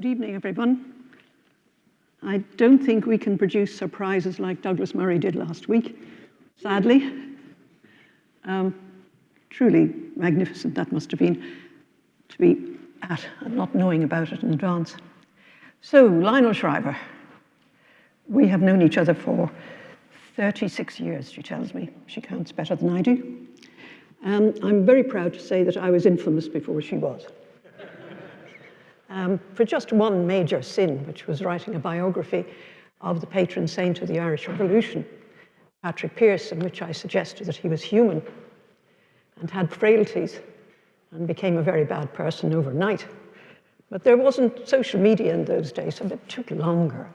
Good evening, everyone. I don't think we can produce surprises like Douglas Murray did last week, sadly. Truly magnificent that must have been to be at and not knowing about it in advance. So, Lionel Shriver. We have known each other for 36 years, she tells me. She counts better than I do. I'm very proud to say that I was infamous before she was. For just one major sin, which was writing a biography of the patron saint of the Irish Revolution, Patrick Pearse, in which I suggested that he was human and had frailties and became a very bad person overnight. But there wasn't social media in those days, so it took longer.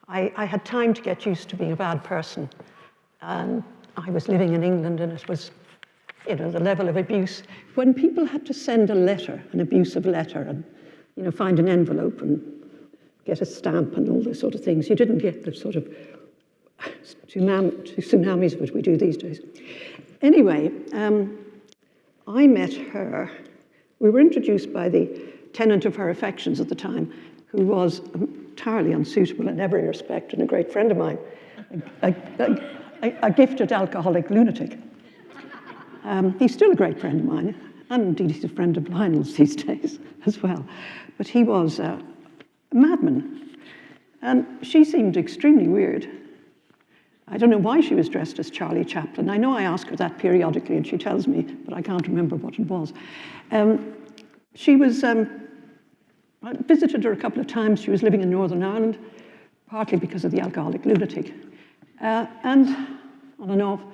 I had time to get used to being a bad person. And I was living in England, and it was, the level of abuse. When people had to send a letter, an abusive letter, and find an envelope and get a stamp and all those sort of things, you didn't get the sort of tsunamis that we do these days. Anyway, I met her. We were introduced by the tenant of her affections at the time, who was entirely unsuitable in every respect and a great friend of mine, a gifted alcoholic lunatic. He's still a great friend of mine, and indeed he's a friend of Lionel's these days as well. But he was a madman, and she seemed extremely weird. I don't know why she was dressed as Charlie Chaplin. I know I ask her that periodically, and she tells me, but I can't remember what it was. She was, I visited her a couple of times. She was living in Northern Ireland, partly because of the alcoholic lunatic, and on and off.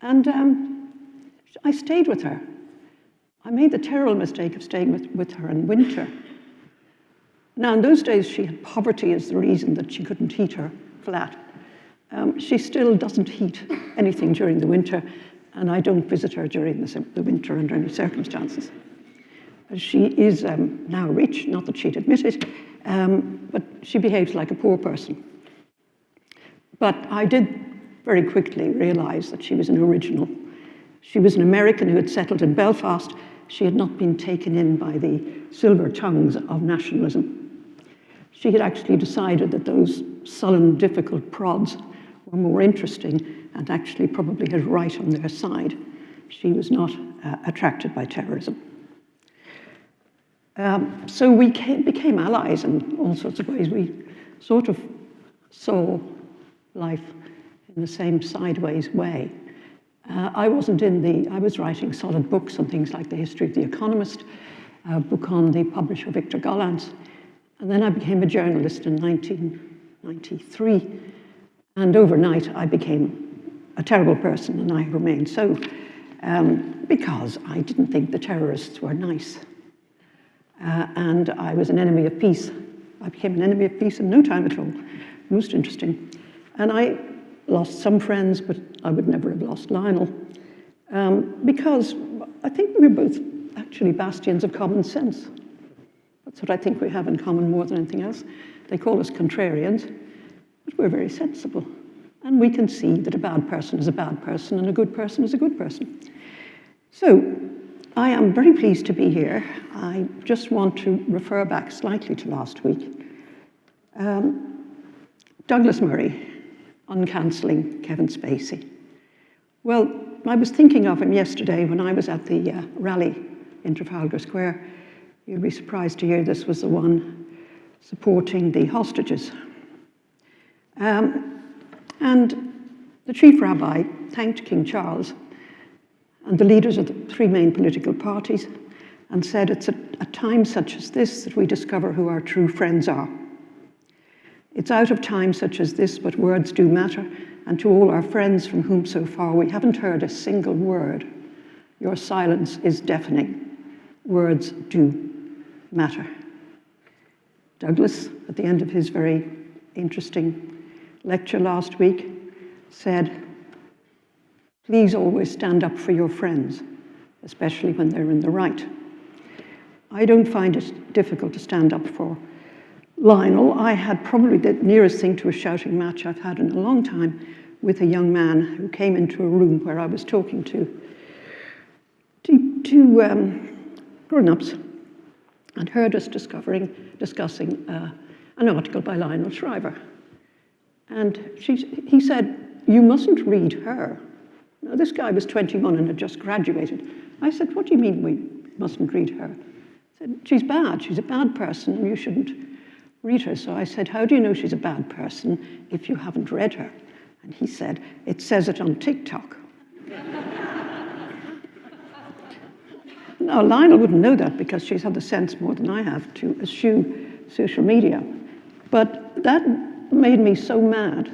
And I stayed with her. I made the terrible mistake of staying with her in winter. Now, in those days, she had poverty as the reason that she couldn't heat her flat. She still doesn't heat anything during the winter, and I don't visit her during the winter under any circumstances. She is now rich, not that she'd admit it, but she behaves like a poor person. But I did very quickly realize that she was an original. She was an American who had settled in Belfast. She had not been taken in by the silver tongues of nationalism. She had actually decided that those sullen, difficult prods were more interesting and actually probably had right on their side. She was not attracted by terrorism. So we became allies in all sorts of ways. We sort of saw life in the same sideways way. I was writing solid books on things like the history of The Economist, a book on the publisher Victor Gollancz, and then I became a journalist in 1993, and overnight I became a terrible person, and I remained so, because I didn't think the terrorists were nice, and I was an enemy of peace. I became an enemy of peace in no time at all. Most interesting. And I lost some friends, but I would never have lost Lionel, because I think we're both actually bastions of common sense. That's what I think we have in common more than anything else. They call us contrarians, but we're very sensible. And we can see that a bad person is a bad person and a good person is a good person. So I am very pleased to be here. I just want to refer back slightly to last week. Douglas Murray, uncancelling Kevin Spacey. Well, I was thinking of him yesterday when I was at the rally in Trafalgar Square. You'll be surprised to hear this was the one supporting the hostages. And the chief rabbi thanked King Charles and the leaders of the three main political parties and said, it's at a time such as this that we discover who our true friends are. It's out of time such as this, but words do matter, and to all our friends from whom so far we haven't heard a single word, your silence is deafening. Words do matter. Douglas, at the end of his very interesting lecture last week, said, please always stand up for your friends, especially when they're in the right. I don't find it difficult to stand up for Lionel. I had probably the nearest thing to a shouting match I've had in a long time with a young man who came into a room where I was talking to grown-ups, and heard us discussing an article by Lionel Shriver. And he said, "You mustn't read her." Now, this guy was 21 and had just graduated. I said, "What do you mean we mustn't read her?" He said, "She's bad. She's a bad person, and you shouldn't read her." So I said, "How do you know she's a bad person if you haven't read her?" And he said, "It says it on TikTok." Now, Lionel wouldn't know that because she's had the sense more than I have to eschew social media. But that made me so mad,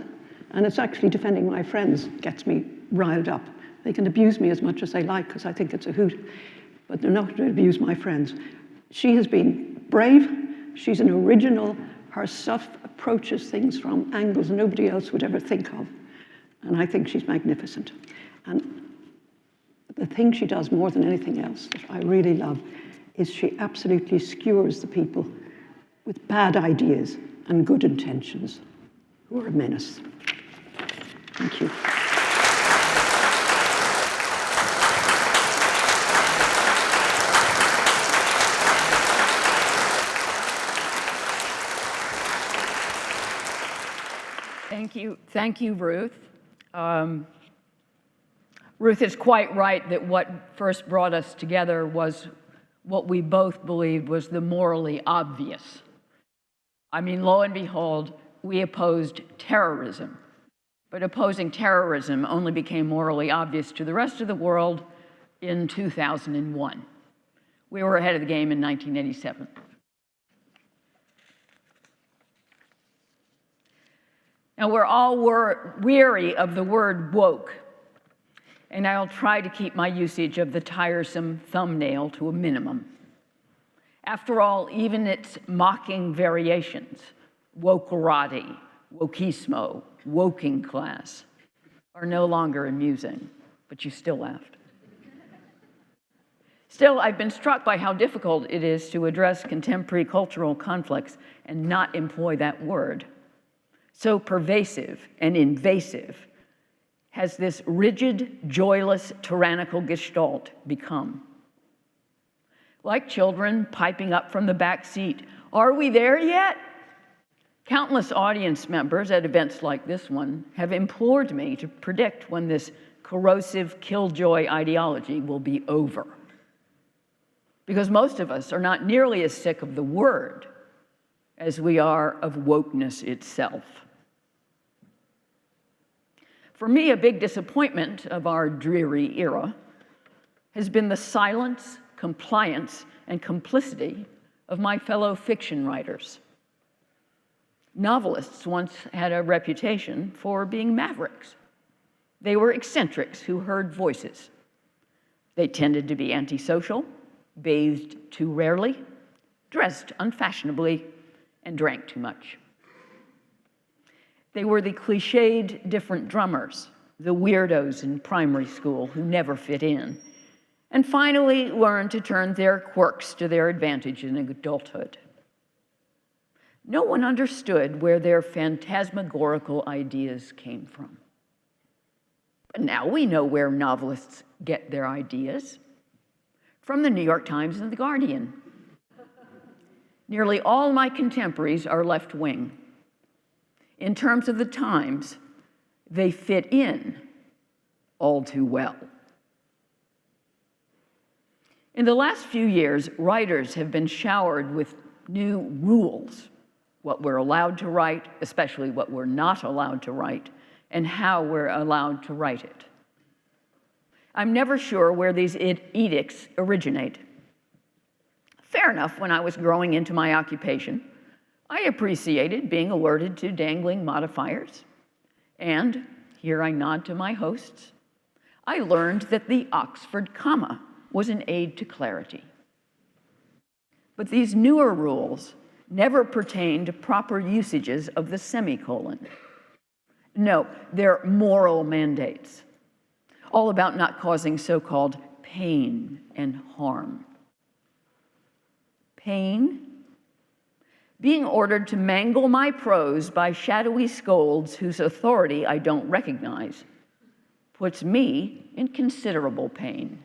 and it's actually defending my friends gets me riled up. They can abuse me as much as they like because I think it's a hoot, but they're not going to abuse my friends. She has been brave, she's an original, her stuff approaches things from angles nobody else would ever think of, and I think she's magnificent. And the thing she does more than anything else that I really love is she absolutely skewers the people with bad ideas and good intentions who are a menace. Thank you. Thank you, Ruth. Ruth is quite right that what first brought us together was what we both believed was the morally obvious. I mean, lo and behold, we opposed terrorism. But opposing terrorism only became morally obvious to the rest of the world in 2001. We were ahead of the game in 1987. Now, we're all weary of the word woke, and I'll try to keep my usage of the tiresome thumbnail to a minimum. After all, even its mocking variations, wokerati, wokismo, woking class, are no longer amusing, but you still laughed. Still, I've been struck by how difficult it is to address contemporary cultural conflicts and not employ that word. So pervasive and invasive has this rigid, joyless, tyrannical gestalt become. Like children piping up from the back seat, "Are we there yet?" Countless audience members at events like this one have implored me to predict when this corrosive killjoy ideology will be over. Because most of us are not nearly as sick of the word as we are of wokeness itself. For me, a big disappointment of our dreary era has been the silence, compliance, and complicity of my fellow fiction writers. Novelists once had a reputation for being mavericks. They were eccentrics who heard voices. They tended to be antisocial, bathed too rarely, dressed unfashionably, and drank too much. They were the cliched different drummers, the weirdos in primary school who never fit in, and finally learned to turn their quirks to their advantage in adulthood. No one understood where their phantasmagorical ideas came from. But now we know where novelists get their ideas. From the New York Times and the Guardian. Nearly all my contemporaries are left-wing. In terms of the Times, they fit in all too well. In the last few years, writers have been showered with new rules, what we're allowed to write, especially what we're not allowed to write, and how we're allowed to write it. I'm never sure where these edicts originate. Fair enough, when I was growing into my occupation, I appreciated being alerted to dangling modifiers. And, here I nod to my hosts, I learned that the Oxford comma was an aid to clarity. But these newer rules never pertain to proper usages of the semicolon. No, they're moral mandates, all about not causing so-called pain and harm. Pain? Being ordered to mangle my prose by shadowy scolds whose authority I don't recognize puts me in considerable pain.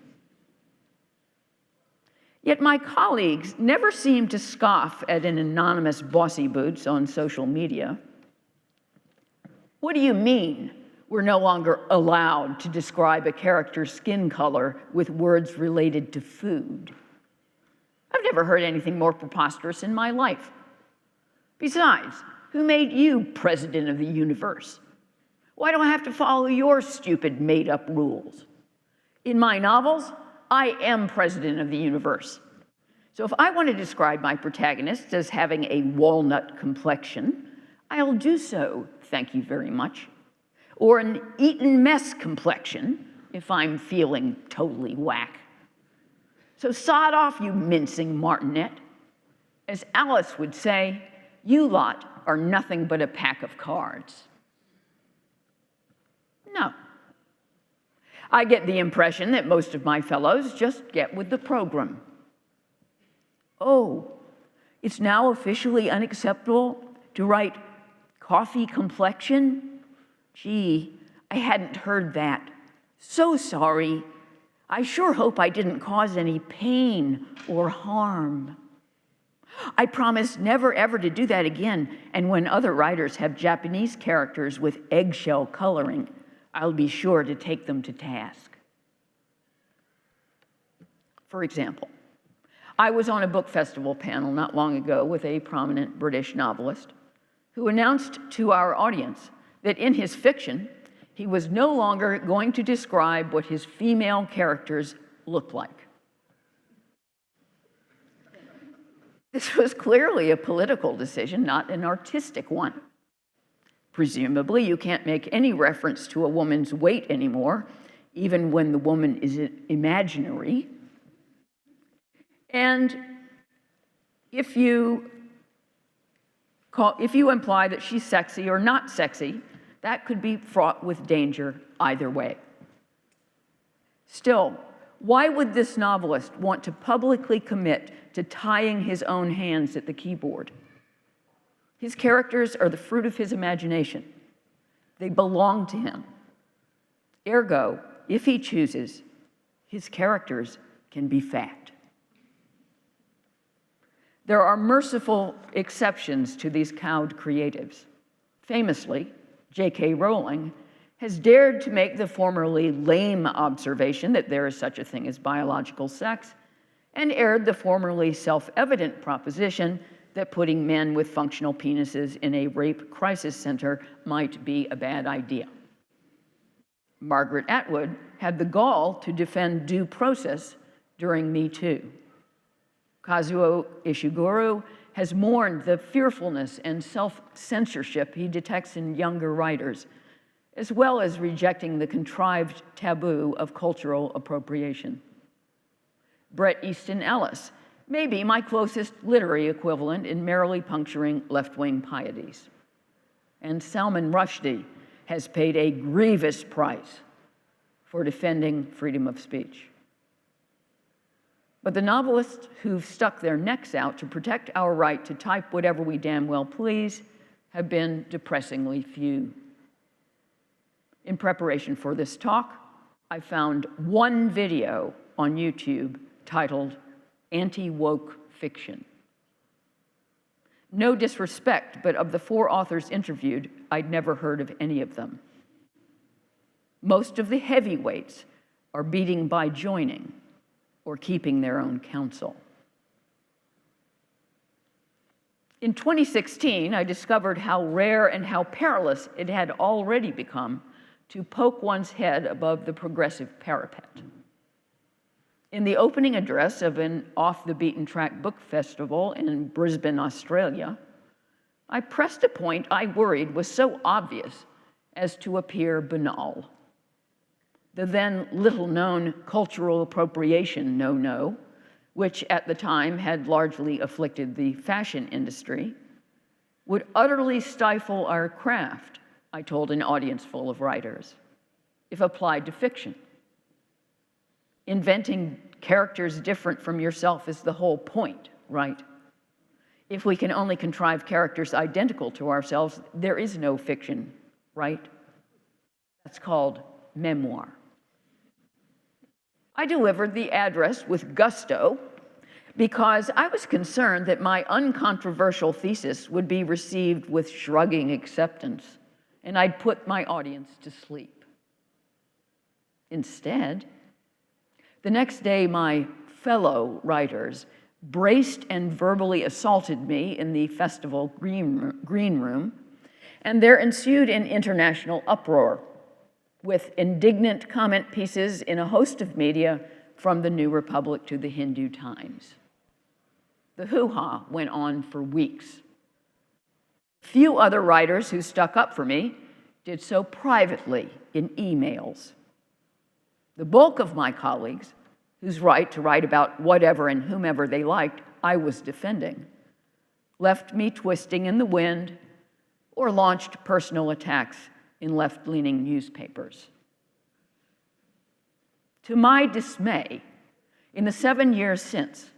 Yet my colleagues never seem to scoff at an anonymous bossy boots on social media. What do you mean we're no longer allowed to describe a character's skin color with words related to food? I've never heard anything more preposterous in my life. Besides, who made you president of the universe? Why do I have to follow your stupid made-up rules? In my novels, I am president of the universe. So if I want to describe my protagonist as having a walnut complexion, I'll do so, thank you very much. Or an Eton mess complexion, if I'm feeling totally whack. So sod off, you mincing martinet. As Alice would say, you lot are nothing but a pack of cards. No. I get the impression that most of my fellows just get with the program. Oh, it's now officially unacceptable to write coffee complexion? Gee, I hadn't heard that. So sorry. I sure hope I didn't cause any pain or harm. I promise never ever to do that again, and when other writers have Japanese characters with eggshell coloring, I'll be sure to take them to task. For example, I was on a book festival panel not long ago with a prominent British novelist who announced to our audience that in his fiction, he was no longer going to describe what his female characters looked like. This was clearly a political decision, not an artistic one. Presumably, you can't make any reference to a woman's weight anymore, even when the woman is imaginary. And if you imply that she's sexy or not sexy, that could be fraught with danger either way. Still, why would this novelist want to publicly commit to tying his own hands at the keyboard? His characters are the fruit of his imagination. They belong to him. Ergo, if he chooses, his characters can be fact. There are merciful exceptions to these cowed creatives. Famously, J.K. Rowling has dared to make the formerly lame observation that there is such a thing as biological sex, and aired the formerly self-evident proposition that putting men with functional penises in a rape crisis center might be a bad idea. Margaret Atwood had the gall to defend due process during Me Too. Kazuo Ishiguro has mourned the fearfulness and self-censorship he detects in younger writers, as well as rejecting the contrived taboo of cultural appropriation. Bret Easton Ellis may be my closest literary equivalent in merrily puncturing left-wing pieties. And Salman Rushdie has paid a grievous price for defending freedom of speech. But the novelists who've stuck their necks out to protect our right to type whatever we damn well please have been depressingly few. In preparation for this talk, I found one video on YouTube titled Anti-Woke Fiction. No disrespect, but of the 4 authors interviewed, I'd never heard of any of them. Most of the heavyweights are beating by joining or keeping their own counsel. In 2016, I discovered how rare and how perilous it had already become to poke one's head above the progressive parapet. In the opening address of an off-the-beaten-track book festival in Brisbane, Australia, I pressed a point I worried was so obvious as to appear banal. The then little-known cultural appropriation no-no, which at the time had largely afflicted the fashion industry, would utterly stifle our craft, I told an audience full of writers, if applied to fiction. Inventing characters different from yourself is the whole point, right? If we can only contrive characters identical to ourselves, there is no fiction, right? That's called memoir. I delivered the address with gusto, because I was concerned that my uncontroversial thesis would be received with shrugging acceptance, and I'd put my audience to sleep. Instead, the next day, my fellow writers braced and verbally assaulted me in the festival green room, and there ensued an international uproar with indignant comment pieces in a host of media, from the New Republic to the Hindu Times. The hoo-ha went on for weeks. Few other writers who stuck up for me did so privately in emails. The bulk of my colleagues, whose right to write about whatever and whomever they liked I was defending, left me twisting in the wind or launched personal attacks in left-leaning newspapers. To my dismay, in the 7 years since,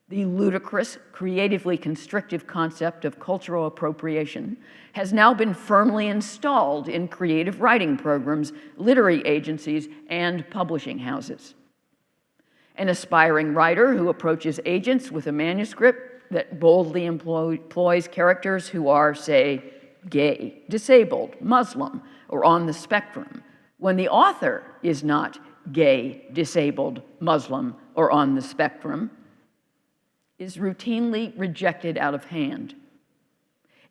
the ludicrous, creatively constrictive concept of cultural appropriation has now been firmly installed in creative writing programs, literary agencies, and publishing houses. An aspiring writer who approaches agents with a manuscript that boldly employs characters who are, say, gay, disabled, Muslim, or on the spectrum, when the author is not gay, disabled, Muslim, or on the spectrum, is routinely rejected out of hand.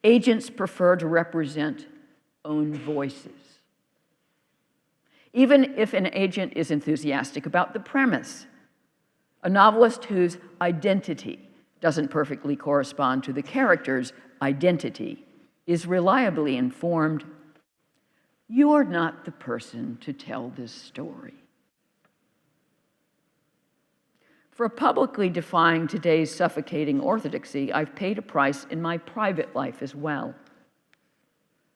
Agents prefer to represent own voices. Even if an agent is enthusiastic about the premise, a novelist whose identity doesn't perfectly correspond to the character's identity is reliably informed, "You're not the person to tell this story." For publicly defying today's suffocating orthodoxy, I've paid a price in my private life as well.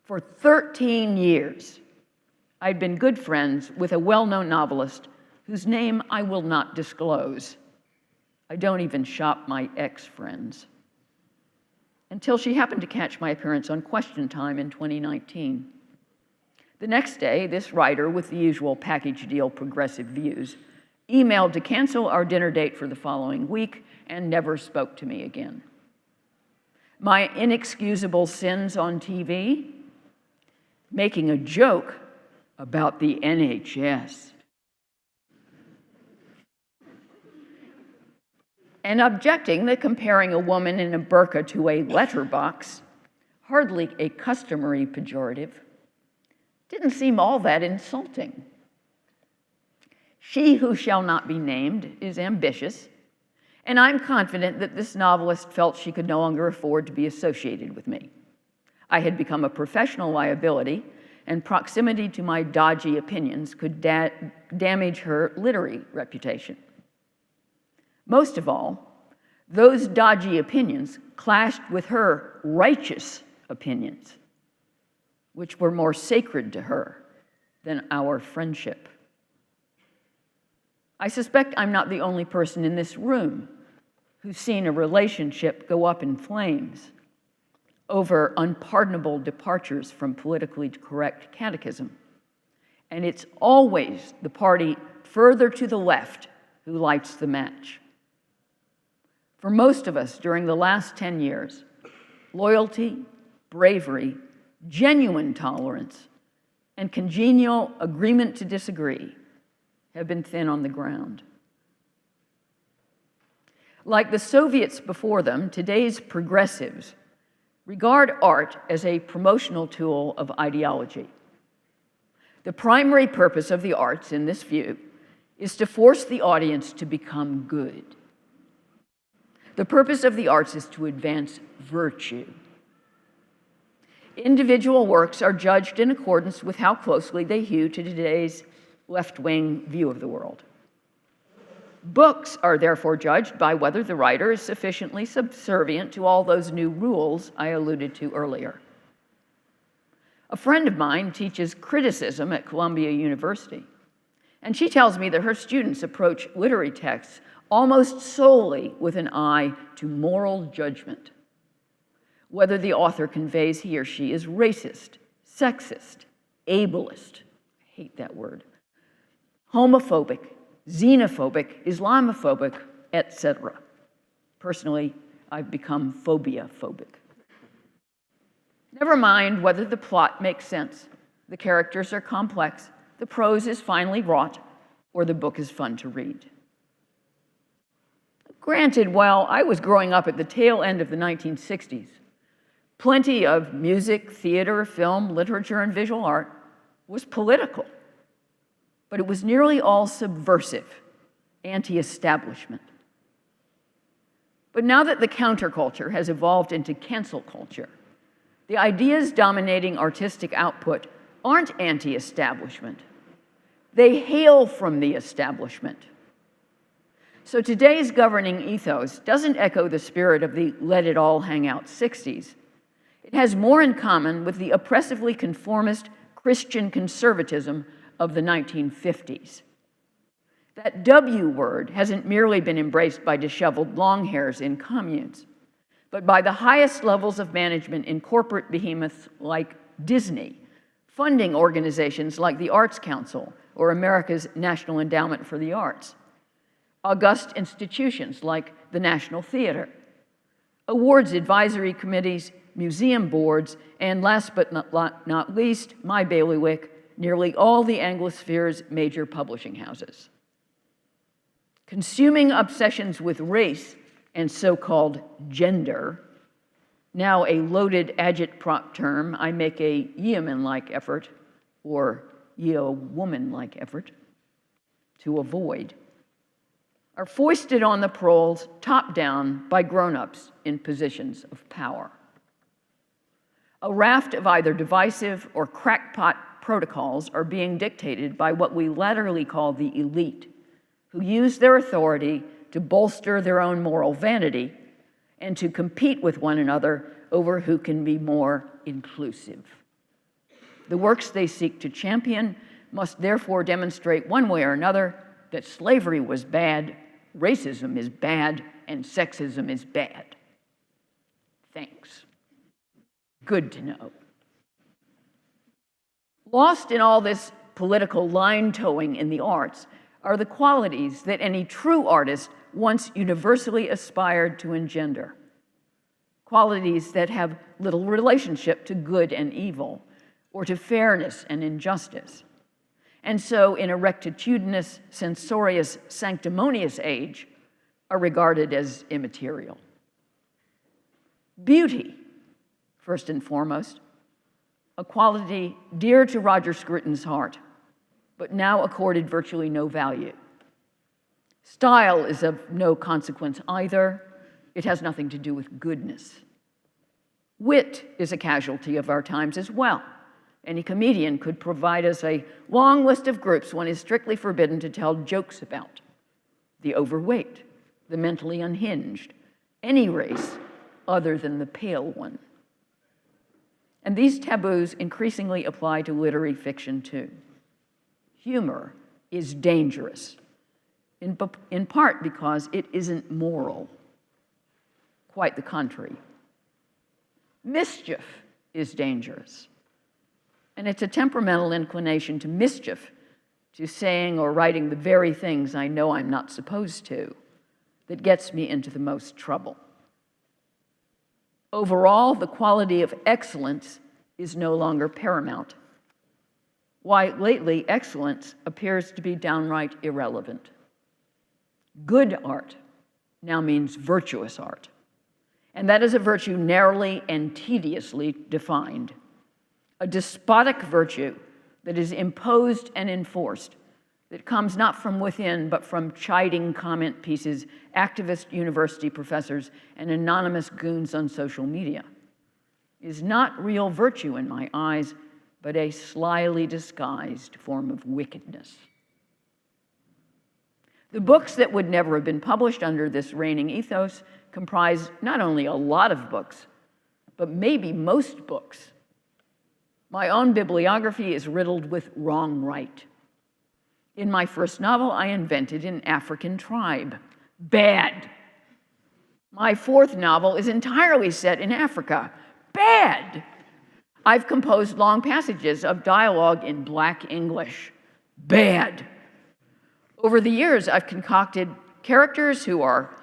For 13 years, I'd been good friends with a well-known novelist whose name I will not disclose. I don't even shop my ex-friends. Until she happened to catch my appearance on Question Time in 2019. The next day, this writer, with the usual package deal progressive views, emailed to cancel our dinner date for the following week and never spoke to me again. My inexcusable sins on TV? Making a joke about the NHS. And objecting that comparing a woman in a burqa to a letterbox, hardly a customary pejorative, didn't seem all that insulting. She who shall not be named is ambitious, and I'm confident that this novelist felt she could no longer afford to be associated with me. I had become a professional liability, and proximity to my dodgy opinions could damage her literary reputation. Most of all, those dodgy opinions clashed with her righteous opinions, which were more sacred to her than our friendship. I suspect I'm not the only person in this room who's seen a relationship go up in flames over unpardonable departures from politically correct catechism. And it's always the party further to the left who lights the match. For most of us during the last 10 years, loyalty, bravery, genuine tolerance, and congenial agreement to disagree have been thin on the ground. Like the Soviets before them, today's progressives regard art as a promotional tool of ideology. The primary purpose of the arts, in this view, is to force the audience to become good. The purpose of the arts is to advance virtue. Individual works are judged in accordance with how closely they hew to today's left-wing view of the world. Books are therefore judged by whether the writer is sufficiently subservient to all those new rules I alluded to earlier. A friend of mine teaches criticism at Columbia University, and she tells me that her students approach literary texts almost solely with an eye to moral judgment, whether the author conveys he or she is racist, sexist, ableist, I hate that word, homophobic, xenophobic, Islamophobic, etc. Personally, I've become phobia-phobic. Never mind whether the plot makes sense, the characters are complex, the prose is finely wrought, or the book is fun to read. Granted, while I was growing up at the tail end of the 1960s, plenty of music, theater, film, literature, and visual art was political, but it was nearly all subversive, anti-establishment. But now that the counterculture has evolved into cancel culture, the ideas dominating artistic output aren't anti-establishment. They hail from the establishment. So today's governing ethos doesn't echo the spirit of the let it all hang out 60s. It has more in common with the oppressively conformist Christian conservatism of the 1950s. That W word hasn't merely been embraced by disheveled longhairs in communes, but by the highest levels of management in corporate behemoths like Disney, funding organizations like the Arts Council or America's National Endowment for the Arts, august institutions like the National Theater, awards advisory committees, museum boards, and last but not least, my bailiwick, nearly all the Anglosphere's major publishing houses. Consuming obsessions with race and so-called gender, now a loaded agitprop term I make a yeoman-like effort, or yeowoman-like effort, to avoid, are foisted on the proles top-down by grown-ups in positions of power. A raft of either divisive or crackpot protocols are being dictated by what we latterly call the elite, who use their authority to bolster their own moral vanity and to compete with one another over who can be more inclusive. The works they seek to champion must therefore demonstrate one way or another that slavery was bad, racism is bad, and sexism is bad. Thanks. Good to know. Lost in all this political line towing in the arts are the qualities that any true artist once universally aspired to engender. Qualities that have little relationship to good and evil, or to fairness and injustice. And so, in a rectitudinous, censorious, sanctimonious age, are regarded as immaterial. Beauty, first and foremost, a quality dear to Roger Scruton's heart, but now accorded virtually no value. Style is of no consequence either. It has nothing to do with goodness. Wit is a casualty of our times as well. Any comedian could provide us a long list of groups one is strictly forbidden to tell jokes about. The overweight, the mentally unhinged, any race other than the pale one. And these taboos increasingly apply to literary fiction too. Humor is dangerous, in part because it isn't moral. Quite the contrary. Mischief is dangerous. And it's a temperamental inclination to mischief, to saying or writing the very things I know I'm not supposed to, that gets me into the most trouble. Overall, the quality of excellence is no longer paramount. Why, lately, excellence appears to be downright irrelevant. Good art now means virtuous art, and that is a virtue narrowly and tediously defined. A despotic virtue that is imposed and enforced, that comes not from within, but from chiding comment pieces, activist university professors, and anonymous goons on social media, is not real virtue in my eyes, but a slyly disguised form of wickedness. The books that would never have been published under this reigning ethos comprise not only a lot of books, but maybe most books. My own bibliography is riddled with wrong right. In my first novel, I invented an African tribe. Bad. My fourth novel is entirely set in Africa. Bad. I've composed long passages of dialogue in Black English. Bad. Over the years, I've concocted characters who are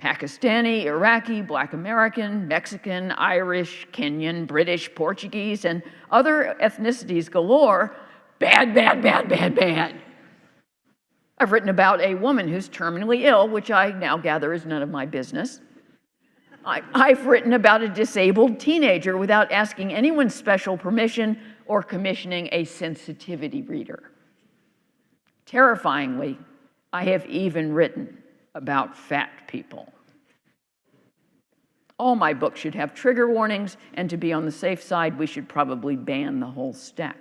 Pakistani, Iraqi, Black American, Mexican, Irish, Kenyan, British, Portuguese, and other ethnicities galore. Bad, bad, bad, bad, bad. I've written about a woman who's terminally ill, which I now gather is none of my business. I've written about a disabled teenager without asking anyone's special permission or commissioning a sensitivity reader. Terrifyingly, I have even written about fat people. All my books should have trigger warnings, and to be on the safe side, we should probably ban the whole stack.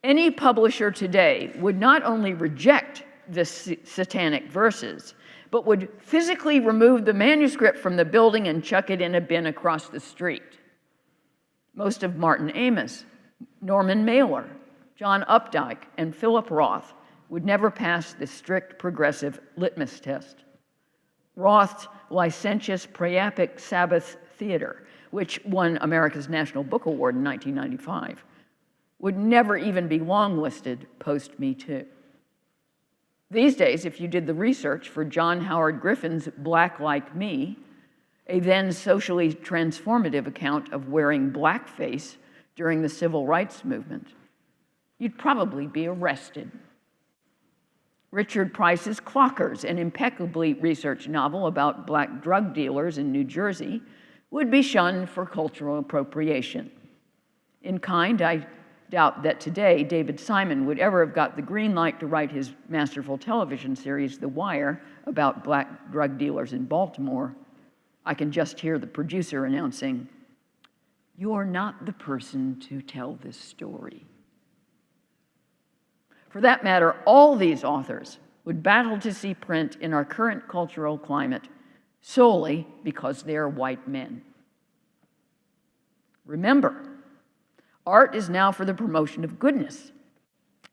Any publisher today would not only reject the satanic verses, but would physically remove the manuscript from the building and chuck it in a bin across the street. Most of Martin Amis, Norman Mailer, John Updike, and Philip Roth would never pass the strict progressive litmus test. Roth's licentious priapic Sabbath theater, which won America's National Book Award in 1995, would never even be longlisted post-Me Too. These days, if you did the research for John Howard Griffin's Black Like Me, a then socially transformative account of wearing blackface during the civil rights movement, you'd probably be arrested. Richard Price's Clockers, an impeccably researched novel about black drug dealers in New Jersey, would be shunned for cultural appropriation. In kind, I doubt that today David Simon would ever have got the green light to write his masterful television series, The Wire, about black drug dealers in Baltimore. I can just hear the producer announcing, "You're not the person to tell this story." For that matter, all these authors would battle to see print in our current cultural climate solely because they're white men. Remember, art is now for the promotion of goodness,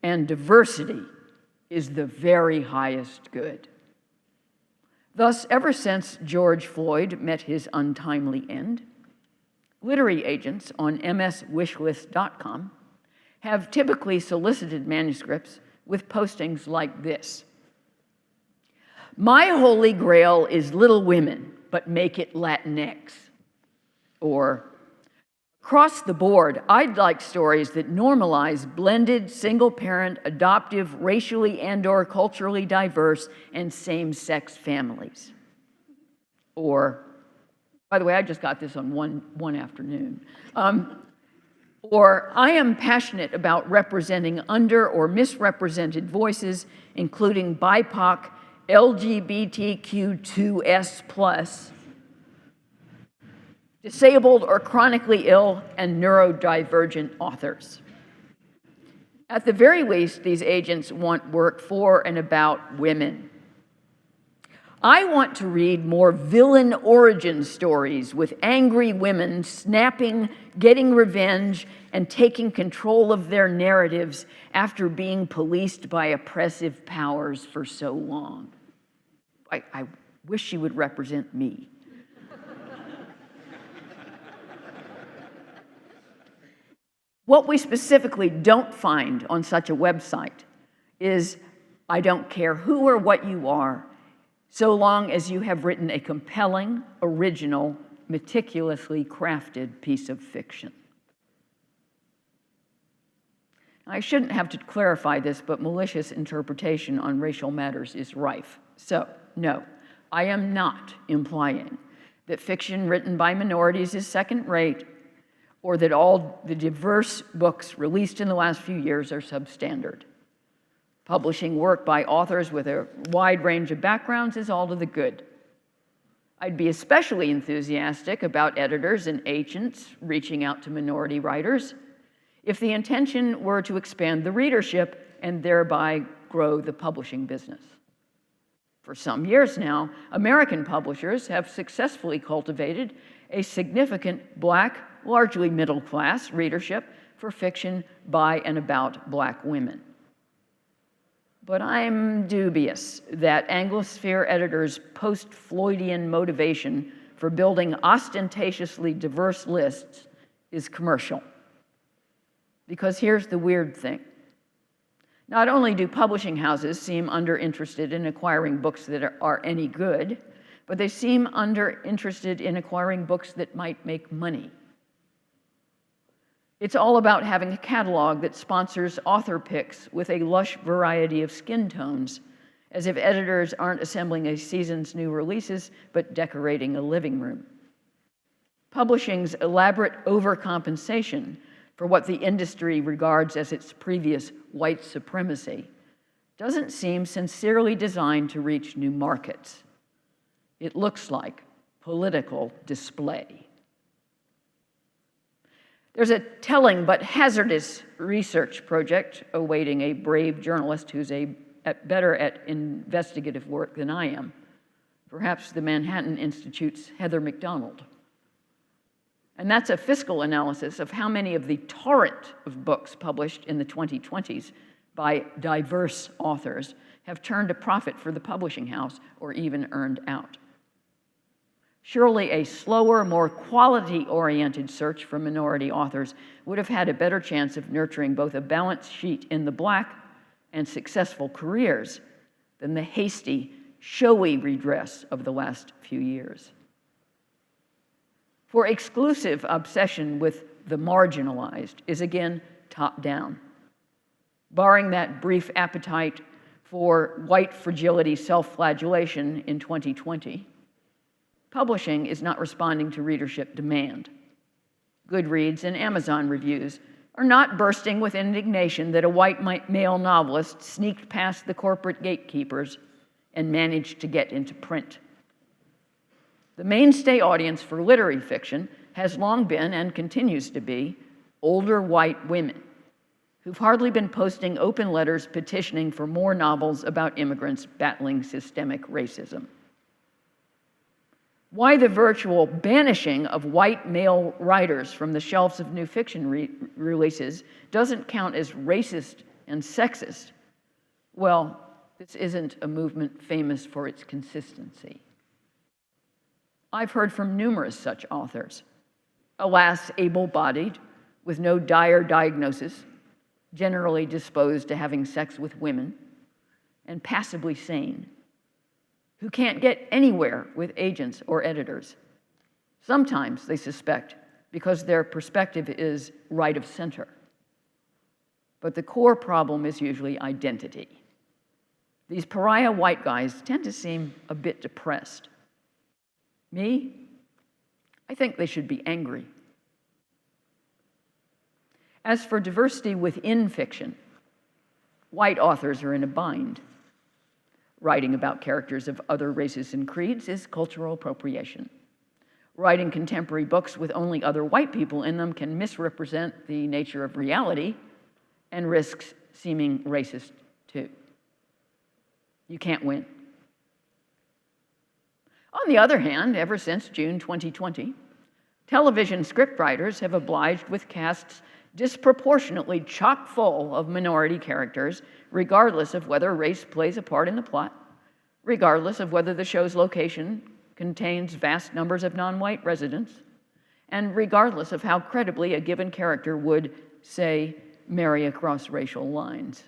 and diversity is the very highest good. Thus, ever since George Floyd met his untimely end, literary agents on mswishlist.com have typically solicited manuscripts with postings like this: "My holy grail is Little Women, but make it Latinx." Or, "Across the board, I'd like stories that normalize blended, single-parent, adoptive, racially and/or culturally diverse, and same-sex families." Or, by the way, I just got this on one afternoon. Or, "I am passionate about representing under or misrepresented voices, including BIPOC, LGBTQ2S+, disabled or chronically ill, and neurodivergent authors." At the very least, these agents want work for and about women. I want to read more villain origin stories with angry women snapping, getting revenge, and taking control of their narratives after being policed by oppressive powers for so long. I wish she would represent me. What we specifically don't find on such a website is, "I don't care who or what you are, so long as you have written a compelling, original, meticulously crafted piece of fiction." I shouldn't have to clarify this, but malicious interpretation on racial matters is rife. So, no, I am not implying that fiction written by minorities is second-rate, or that all the diverse books released in the last few years are substandard. Publishing work by authors with a wide range of backgrounds is all to the good. I'd be especially enthusiastic about editors and agents reaching out to minority writers if the intention were to expand the readership and thereby grow the publishing business. For some years now, American publishers have successfully cultivated a significant Black, largely middle-class readership for fiction by and about Black women. But I'm dubious that Anglosphere editors' post-Floydian motivation for building ostentatiously diverse lists is commercial. Because here's the weird thing. Not only do publishing houses seem underinterested in acquiring books that are any good, but they seem underinterested in acquiring books that might make money. It's all about having a catalog that sponsors author picks with a lush variety of skin tones, as if editors aren't assembling a season's new releases, but decorating a living room. Publishing's elaborate overcompensation for what the industry regards as its previous white supremacy doesn't seem sincerely designed to reach new markets. It looks like political display. There's a telling but hazardous research project awaiting a brave journalist who's better at investigative work than I am, perhaps the Manhattan Institute's Heather McDonald. And that's a fiscal analysis of how many of the torrent of books published in the 2020s by diverse authors have turned a profit for the publishing house or even earned out. Surely a slower, more quality-oriented search for minority authors would have had a better chance of nurturing both a balance sheet in the black and successful careers than the hasty, showy redress of the last few years. For exclusive obsession with the marginalized is again top-down. Barring that brief appetite for white fragility self-flagellation in 2020, publishing is not responding to readership demand. Goodreads and Amazon reviews are not bursting with indignation that a white male novelist sneaked past the corporate gatekeepers and managed to get into print. The mainstay audience for literary fiction has long been and continues to be older white women who've hardly been posting open letters petitioning for more novels about immigrants battling systemic racism. Why the virtual banishing of white male writers from the shelves of new fiction releases doesn't count as racist and sexist? Well, this isn't a movement famous for its consistency. I've heard from numerous such authors, alas, able-bodied, with no dire diagnosis, generally disposed to having sex with women, and passably sane, who can't get anywhere with agents or editors. Sometimes, they suspect, because their perspective is right of center. But the core problem is usually identity. These pariah white guys tend to seem a bit depressed. Me? I think they should be angry. As for diversity within fiction, white authors are in a bind. Writing about characters of other races and creeds is cultural appropriation. Writing contemporary books with only other white people in them can misrepresent the nature of reality and risks seeming racist too. You can't win. On the other hand, ever since June 2020, television scriptwriters have obliged with casts disproportionately chock full of minority characters, regardless of whether race plays a part in the plot, regardless of whether the show's location contains vast numbers of non-white residents, and regardless of how credibly a given character would, say, marry across racial lines.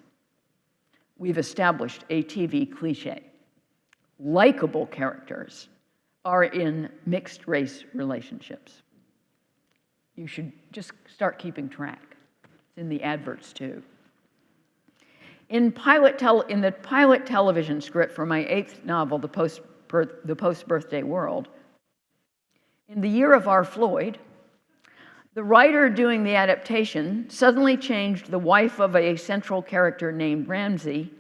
We've established a TV cliché. Likeable characters are in mixed-race relationships. You should just start keeping track. It's in the adverts, too. In the pilot television script for my 8th novel, The Post-Birthday World, in the year of our Floyd, the writer doing the adaptation suddenly changed the wife of a central character named Ramsey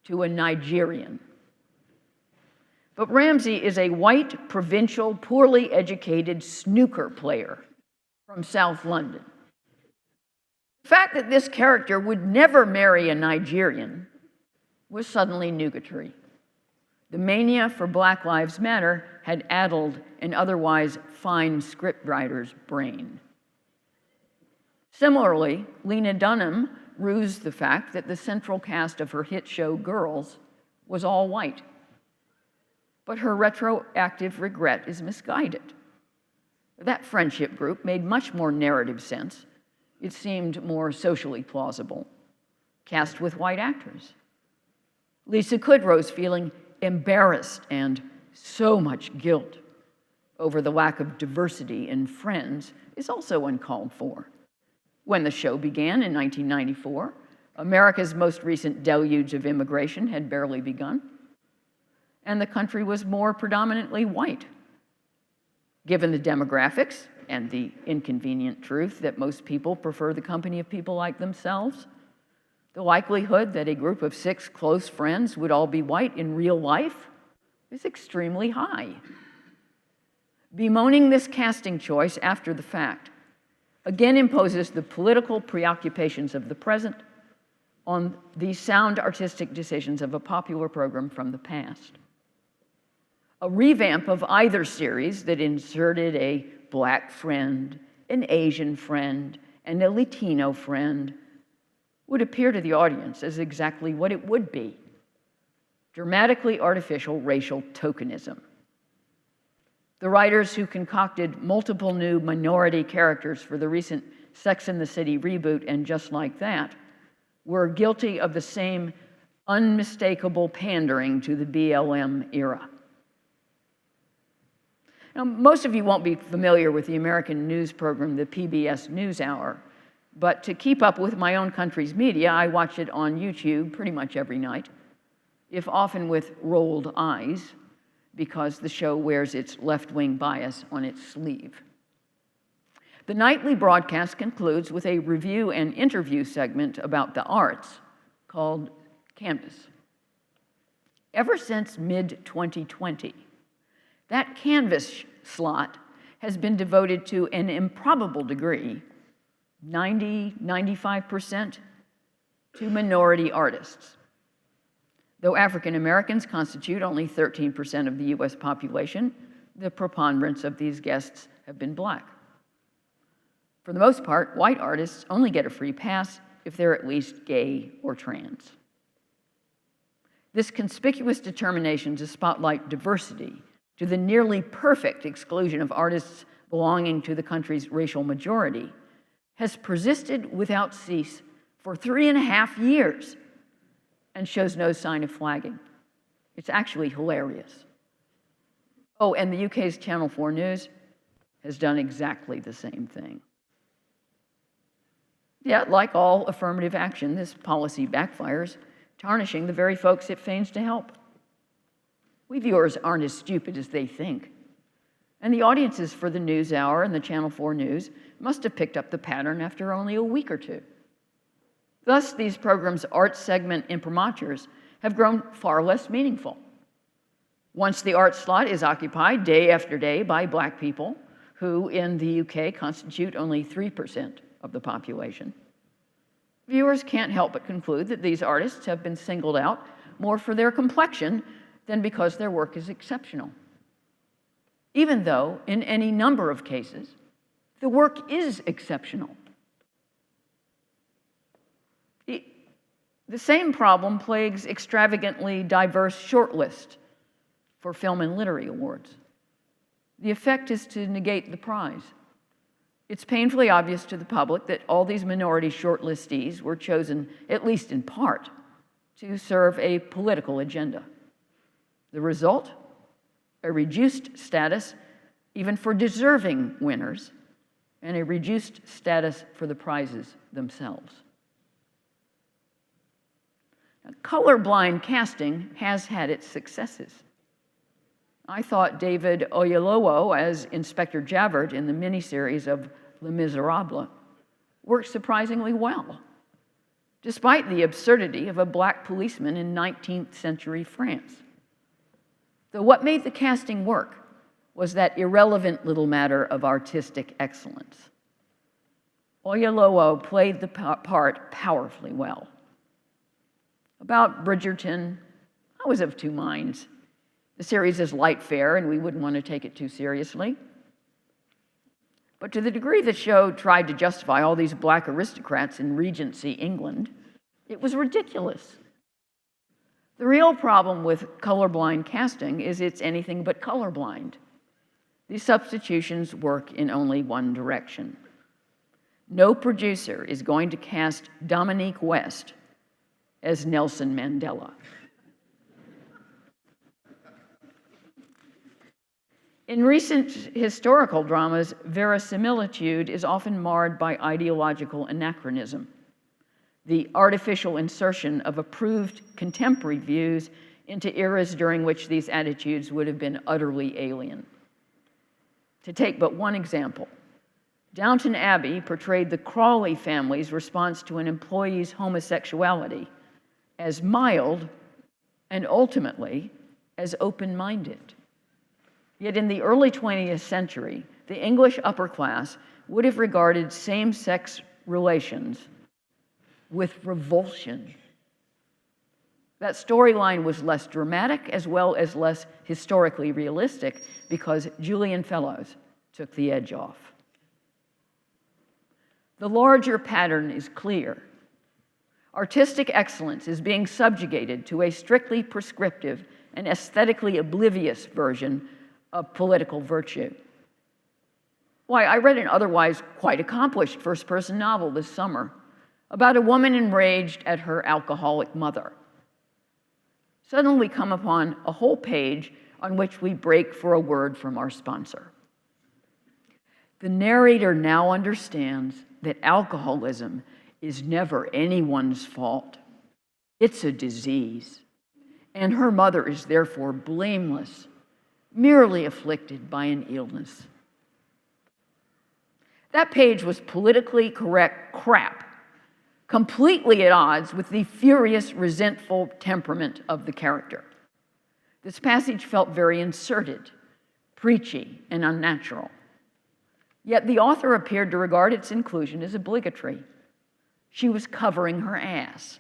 to a Nigerian. But Ramsey is a white, provincial, poorly educated snooker player from South London. The fact that this character would never marry a Nigerian was suddenly nugatory. The mania for Black Lives Matter had addled an otherwise fine scriptwriter's brain. Similarly, Lena Dunham rused the fact that the central cast of her hit show Girls was all white. But her retroactive regret is misguided. That friendship group made much more narrative sense. It seemed more socially plausible. cast with white actors. Lisa Kudrow's feeling embarrassed and so much guilt over the lack of diversity in Friends is also uncalled for. When the show began in 1994, America's most recent deluge of immigration had barely begun, and the country was more predominantly white. Given the demographics and the inconvenient truth that most people prefer the company of people like themselves, the likelihood that a group of 6 close friends would all be white in real life is extremely high. Bemoaning this casting choice after the fact again imposes the political preoccupations of the present on the sound artistic decisions of a popular program from the past. A revamp of either series that inserted a Black friend, an Asian friend, and a Latino friend would appear to the audience as exactly what it would be: dramatically artificial racial tokenism. The writers who concocted multiple new minority characters for the recent Sex and the City reboot and Just Like That were guilty of the same unmistakable pandering to the BLM era. Now, most of you won't be familiar with the American news program, the PBS NewsHour, but to keep up with my own country's media, I watch it on YouTube pretty much every night, if often with rolled eyes, because the show wears its left-wing bias on its sleeve. The nightly broadcast concludes with a review and interview segment about the arts called Canvas. Ever since mid-2020, that Canvas slot has been devoted to an improbable degree, 95%, to minority artists. Though African Americans constitute only 13% of the US population, the preponderance of these guests have been Black. For the most part, white artists only get a free pass if they're at least gay or trans. This conspicuous determination to spotlight diversity, to the nearly perfect exclusion of artists belonging to the country's racial majority, has persisted without cease for 3.5 years and shows no sign of flagging. It's actually hilarious. Oh, and the UK's Channel 4 News has done exactly the same thing. Yet, like all affirmative action, this policy backfires, tarnishing the very folks it feigns to help. We viewers aren't as stupid as they think, and the audiences for the NewsHour and the Channel 4 News must have picked up the pattern after only a week or two. Thus, these programs' arts segment imprimaturs have grown far less meaningful. Once the arts slot is occupied day after day by Black people, who in the UK constitute only 3% of the population, viewers can't help but conclude that these artists have been singled out more for their complexion than because their work is exceptional. Even though, in any number of cases, the work is exceptional. The same problem plagues extravagantly diverse shortlists for film and literary awards. The effect is to negate the prize. It's painfully obvious to the public that all these minority shortlistees were chosen, at least in part, to serve a political agenda. The result? A reduced status even for deserving winners, and a reduced status for the prizes themselves. Now, colorblind casting has had its successes. I thought David Oyelowo as Inspector Javert in the miniseries of Les Miserables worked surprisingly well, despite the absurdity of a Black policeman in 19th century France. Though what made the casting work was that irrelevant little matter of artistic excellence. Oyelowo played the part powerfully well. About Bridgerton, I was of two minds. The series is light fare, and we wouldn't want to take it too seriously. But to the degree the show tried to justify all these Black aristocrats in Regency England, it was ridiculous. The real problem with colorblind casting is it's anything but colorblind. These substitutions work in only one direction. No producer is going to cast Dominique West as Nelson Mandela. In recent historical dramas, verisimilitude is often marred by ideological anachronism, the artificial insertion of approved contemporary views into eras during which these attitudes would have been utterly alien. To take but one example, Downton Abbey portrayed the Crawley family's response to an employee's homosexuality as mild and ultimately as open-minded. Yet in the early 20th century, the English upper class would have regarded same-sex relations with revulsion. That storyline was less dramatic as well as less historically realistic because Julian Fellowes took the edge off. The larger pattern is clear. Artistic excellence is being subjugated to a strictly prescriptive and aesthetically oblivious version of political virtue. Why, I read an otherwise quite accomplished first-person novel this summer about a woman enraged at her alcoholic mother. Suddenly we come upon a whole page on which we break for a word from our sponsor. The narrator now understands that alcoholism is never anyone's fault. It's a disease, and her mother is therefore blameless, merely afflicted by an illness. That page was politically correct crap, completely at odds with the furious, resentful temperament of the character. This passage felt very inserted, preachy, and unnatural. Yet the author appeared to regard its inclusion as obligatory. She was covering her ass,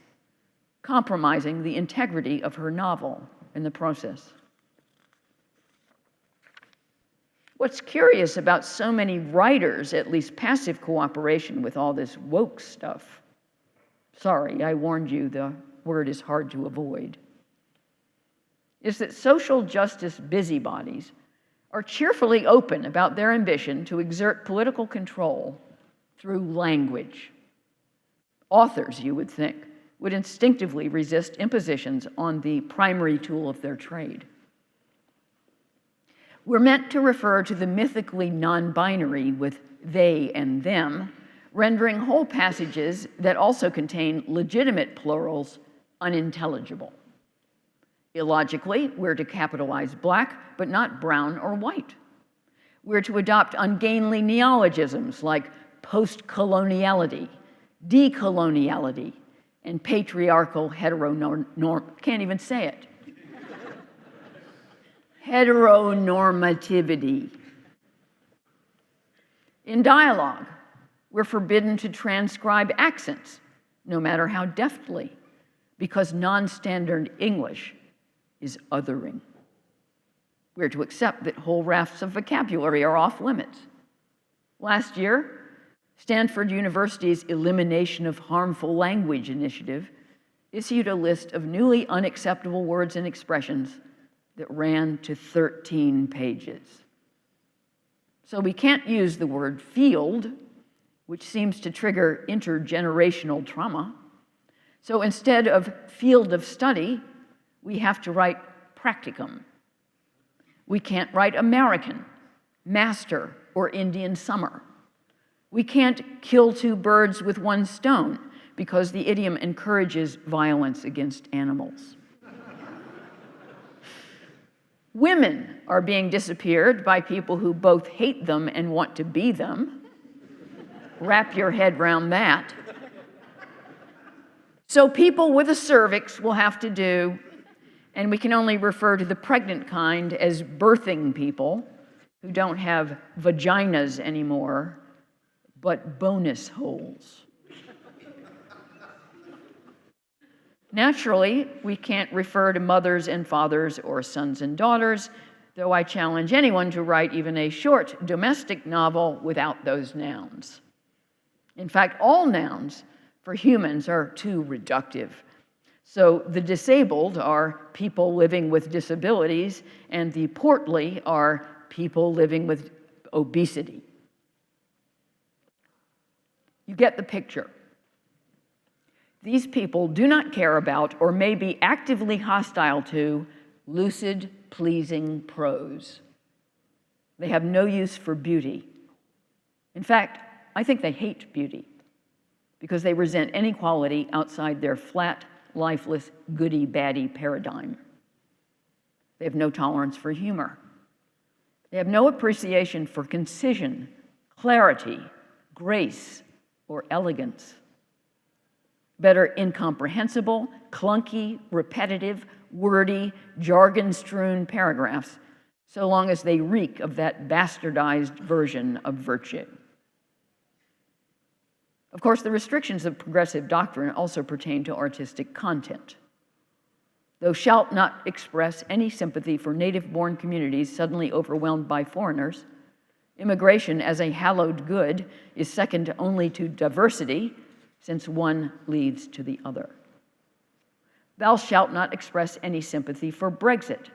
compromising the integrity of her novel in the process. What's curious about so many writers, at least passive cooperation with all this woke stuff, sorry, I warned you, the word is hard to avoid, is that social justice busybodies are cheerfully open about their ambition to exert political control through language. Authors, you would think, would instinctively resist impositions on the primary tool of their trade. We're meant to refer to the mythically non-binary with they and them, rendering whole passages that also contain legitimate plurals unintelligible. Illogically, we're to capitalize black, but not brown or white. We're to adopt ungainly neologisms like post-coloniality, decoloniality, and patriarchal can't even say it. Heteronormativity. In dialogue, we're forbidden to transcribe accents, no matter how deftly, because non-standard English is othering. We're to accept that whole rafts of vocabulary are off limits. Last year, Stanford University's Elimination of Harmful Language initiative issued a list of newly unacceptable words and expressions that ran to 13 pages. So we can't use the word field, which seems to trigger intergenerational trauma. So instead of field of study, we have to write practicum. We can't write American, master, or Indian summer. We can't kill two birds with one stone because the idiom encourages violence against animals. Women are being disappeared by people who both hate them and want to be them. Wrap your head around that. So people with a cervix will have to do, and we can only refer to the pregnant kind as birthing people who don't have vaginas anymore, but bonus holes. Naturally, we can't refer to mothers and fathers or sons and daughters, though I challenge anyone to write even a short domestic novel without those nouns. In fact, all nouns for humans are too reductive. So the disabled are people living with disabilities, and the portly are people living with obesity. You get the picture. These people do not care about or may be actively hostile to lucid, pleasing prose. They have no use for beauty. In fact, I think they hate beauty because they resent any quality outside their flat, lifeless, goody-baddie paradigm. They have no tolerance for humor. They have no appreciation for concision, clarity, grace, or elegance. Better incomprehensible, clunky, repetitive, wordy, jargon-strewn paragraphs, so long as they reek of that bastardized version of virtue. Of course, the restrictions of progressive doctrine also pertain to artistic content. Thou shalt not express any sympathy for native-born communities suddenly overwhelmed by foreigners. Immigration as a hallowed good is second only to diversity, since one leads to the other. Thou shalt not express any sympathy for Brexit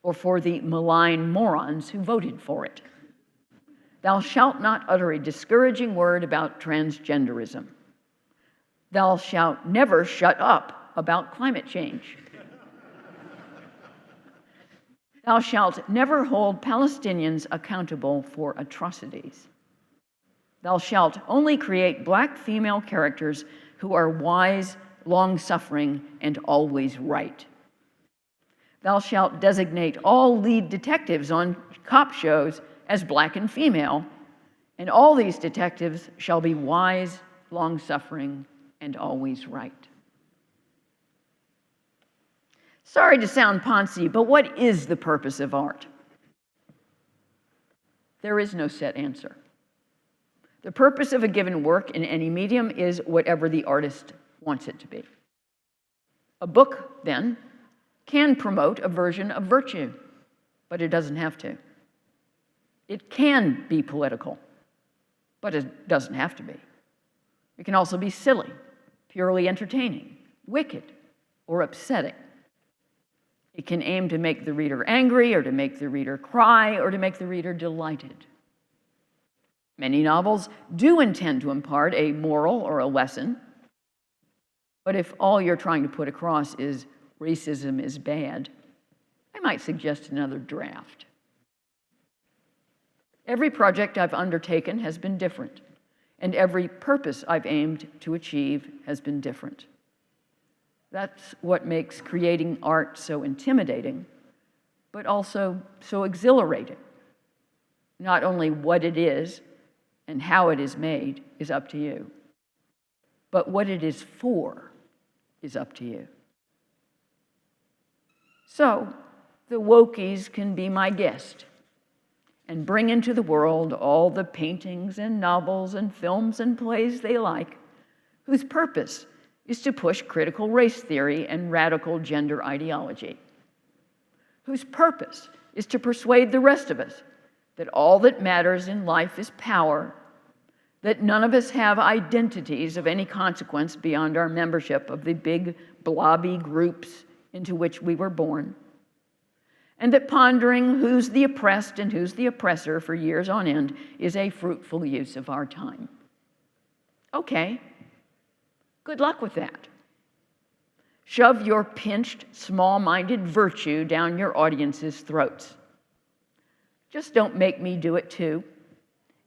or for the malign morons who voted for it. Thou shalt not utter a discouraging word about transgenderism. Thou shalt never shut up about climate change. Thou shalt never hold Palestinians accountable for atrocities. Thou shalt only create black female characters who are wise, long-suffering, and always right. Thou shalt designate all lead detectives on cop shows as black and female, and all these detectives shall be wise, long-suffering, and always right. Sorry to sound poncy, but what is the purpose of art? There is no set answer. The purpose of a given work in any medium is whatever the artist wants it to be. A book, then, can promote a version of virtue, but it doesn't have to. It can be political, but it doesn't have to be. It can also be silly, purely entertaining, wicked, or upsetting. It can aim to make the reader angry, or to make the reader cry, or to make the reader delighted. Many novels do intend to impart a moral or a lesson, but if all you're trying to put across is racism is bad, I might suggest another draft. Every project I've undertaken has been different, and every purpose I've aimed to achieve has been different. That's what makes creating art so intimidating, but also so exhilarating. Not only what it is and how it is made is up to you, but what it is for is up to you. So, the wokies can be my guest and bring into the world all the paintings and novels and films and plays they like, whose purpose is to push critical race theory and radical gender ideology, whose purpose is to persuade the rest of us that all that matters in life is power, that none of us have identities of any consequence beyond our membership of the big blobby groups into which we were born, and that pondering who's the oppressed and who's the oppressor for years on end is a fruitful use of our time. Okay, good luck with that. Shove your pinched, small-minded virtue down your audience's throats. Just don't make me do it too,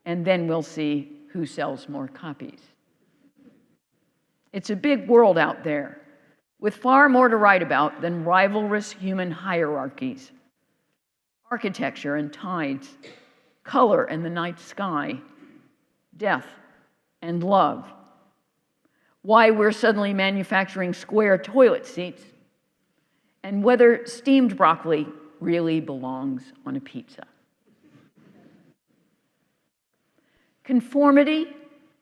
and then we'll see who sells more copies. It's a big world out there, with far more to write about than rivalrous human hierarchies, architecture and tides, color and the night sky, death and love, why we're suddenly manufacturing square toilet seats, and whether steamed broccoli really belongs on a pizza. Conformity,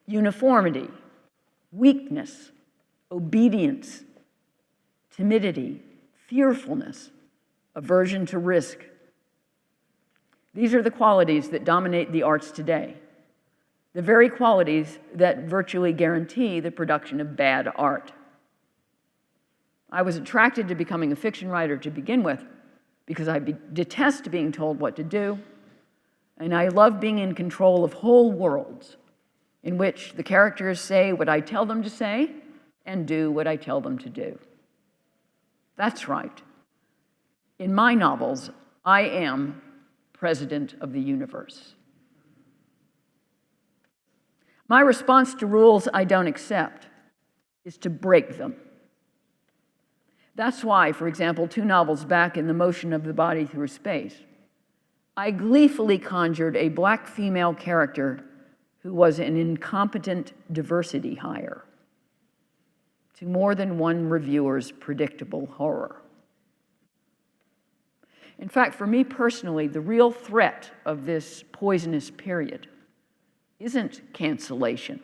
uniformity, weakness, obedience, timidity, fearfulness, aversion to risk. These are the qualities that dominate the arts today, the very qualities that virtually guarantee the production of bad art. I was attracted to becoming a fiction writer to begin with because I detest being told what to do, and I love being in control of whole worlds in which the characters say what I tell them to say, and do what I tell them to do. That's right. In my novels, I am president of the universe. My response to rules I don't accept is to break them. That's why, for example, 2 novels back in The Motion of the Body Through Space, I gleefully conjured a black female character who was an incompetent diversity hire, to more than one reviewer's predictable horror. In fact, for me personally, the real threat of this poisonous period isn't cancellation,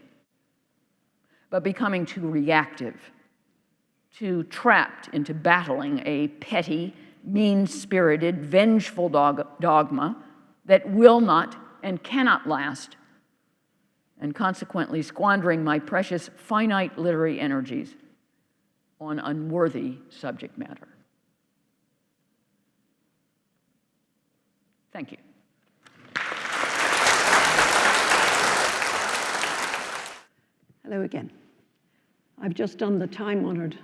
but becoming too reactive, too trapped into battling a petty, mean-spirited, vengeful dogma that will not and cannot last, and consequently squandering my precious finite literary energies on unworthy subject matter. Thank you. Hello again. I've just done the time-honored,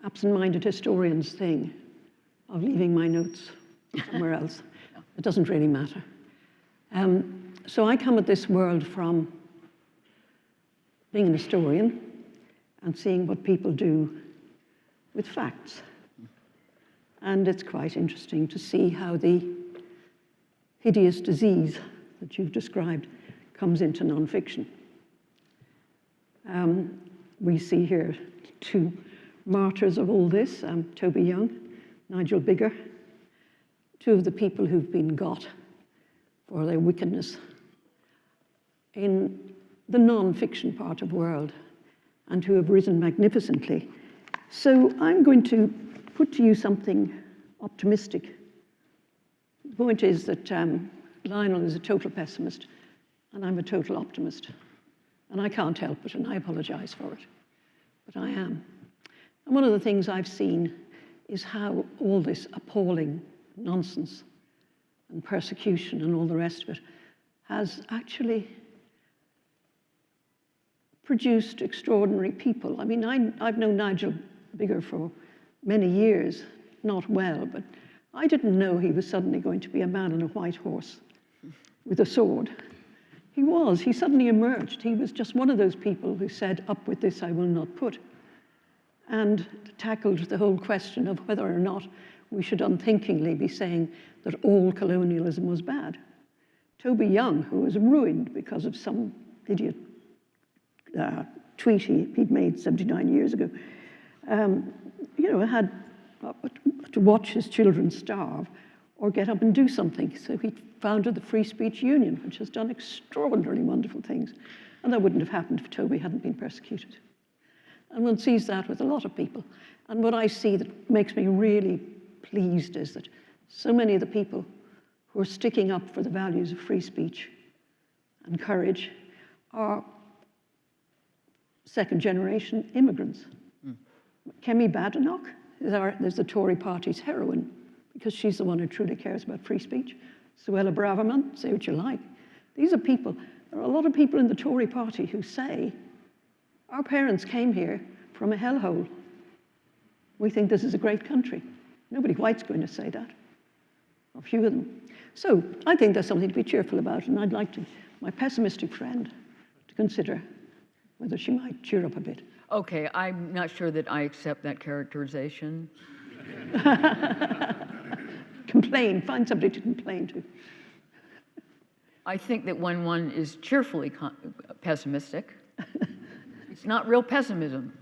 absent-minded historian's thing of leaving my notes somewhere else. It doesn't really matter. So I come at this world from being an historian and seeing what people do with facts. And it's quite interesting to see how the hideous disease that you've described comes into nonfiction. We see here 2 martyrs of all this, Toby Young, Nigel Biggar, 2 of the people who've been got for their wickedness in the non-fiction part of the world and who have risen magnificently. So I'm going to put to you something optimistic. The point is that Lionel is a total pessimist and I'm a total optimist. And I can't help it, and I apologize for it, but I am. And one of the things I've seen is how all this appalling nonsense and persecution and all the rest of it has actually produced extraordinary people. I mean, I've known Nigel Biggar for many years, not well, but I didn't know he was suddenly going to be a man on a white horse with a sword. He suddenly emerged. He was just one of those people who said, "Up with this, I will not put," and tackled the whole question of whether or not we should unthinkingly be saying that all colonialism was bad. Toby Young, who was ruined because of some idiot tweet he'd made 79 years ago, had to watch his children starve or get up and do something. So he founded the Free Speech Union, which has done extraordinarily wonderful things. And that wouldn't have happened if Toby hadn't been persecuted. And one sees that with a lot of people. And what I see that makes me really pleased is that so many of the people who are sticking up for the values of free speech and courage are second-generation immigrants. Kemi Badenoch is the Tory party's heroine, because she's the one who truly cares about free speech. Suella Braverman, say what you like. These are people, there are a lot of people in the Tory party who say, our parents came here from a hellhole. We think this is a great country. Nobody white's going to say that, a few of them. So I think there's something to be cheerful about, and I'd like my pessimistic friend to consider whether she might cheer up a bit. Okay, I'm not sure that I accept that characterization. Complain, find somebody to complain to. I think that when one is cheerfully pessimistic, it's not real pessimism.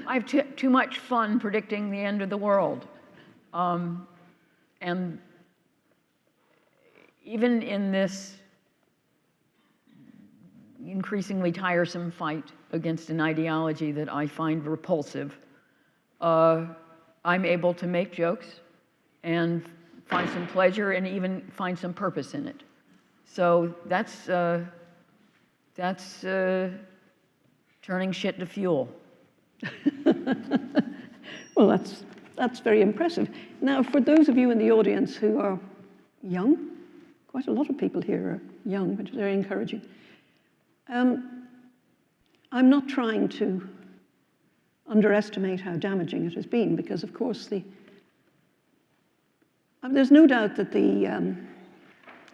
I have too much fun predicting the end of the world. And even in this increasingly tiresome fight against an ideology that I find repulsive, I'm able to make jokes and find some pleasure and even find some purpose in it. So that's turning shit to fuel. Well, that's very impressive. Now, for those of you in the audience who are young, quite a lot of people here are young, which is very encouraging. I'm not trying to underestimate how damaging it has been, because of course there's no doubt that the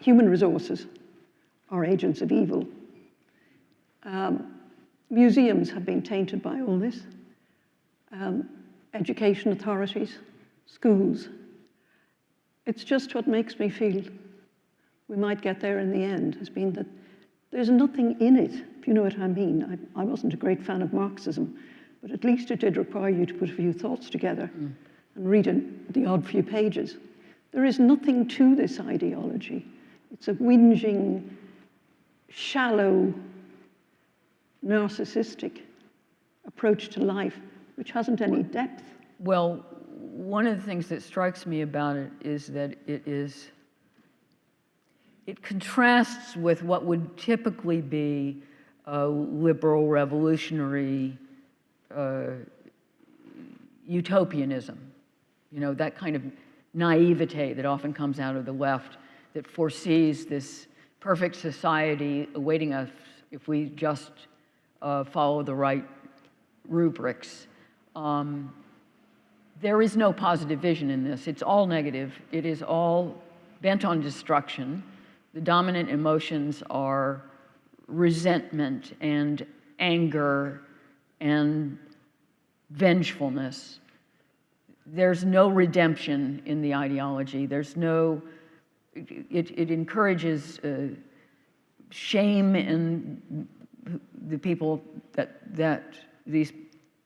human resources are agents of evil. Museums have been tainted by all this. Education authorities, schools. It's just what makes me feel we might get there in the end, has been that there's nothing in it, if you know what I mean. I wasn't a great fan of Marxism, but at least it did require you to put a few thoughts together and read the odd few pages. There is nothing to this ideology. It's a whinging, shallow, narcissistic approach to life, which hasn't any depth. Well, one of the things that strikes me about it is that it contrasts with what would typically be a liberal, revolutionary utopianism. You know, that kind of naivete that often comes out of the left that foresees this perfect society awaiting us if we just follow the right rubrics. There is no positive vision in this. It's all negative. It is all bent on destruction. The dominant emotions are resentment and anger and vengefulness. There's no redemption in the ideology. There's no, it encourages shame in the people that these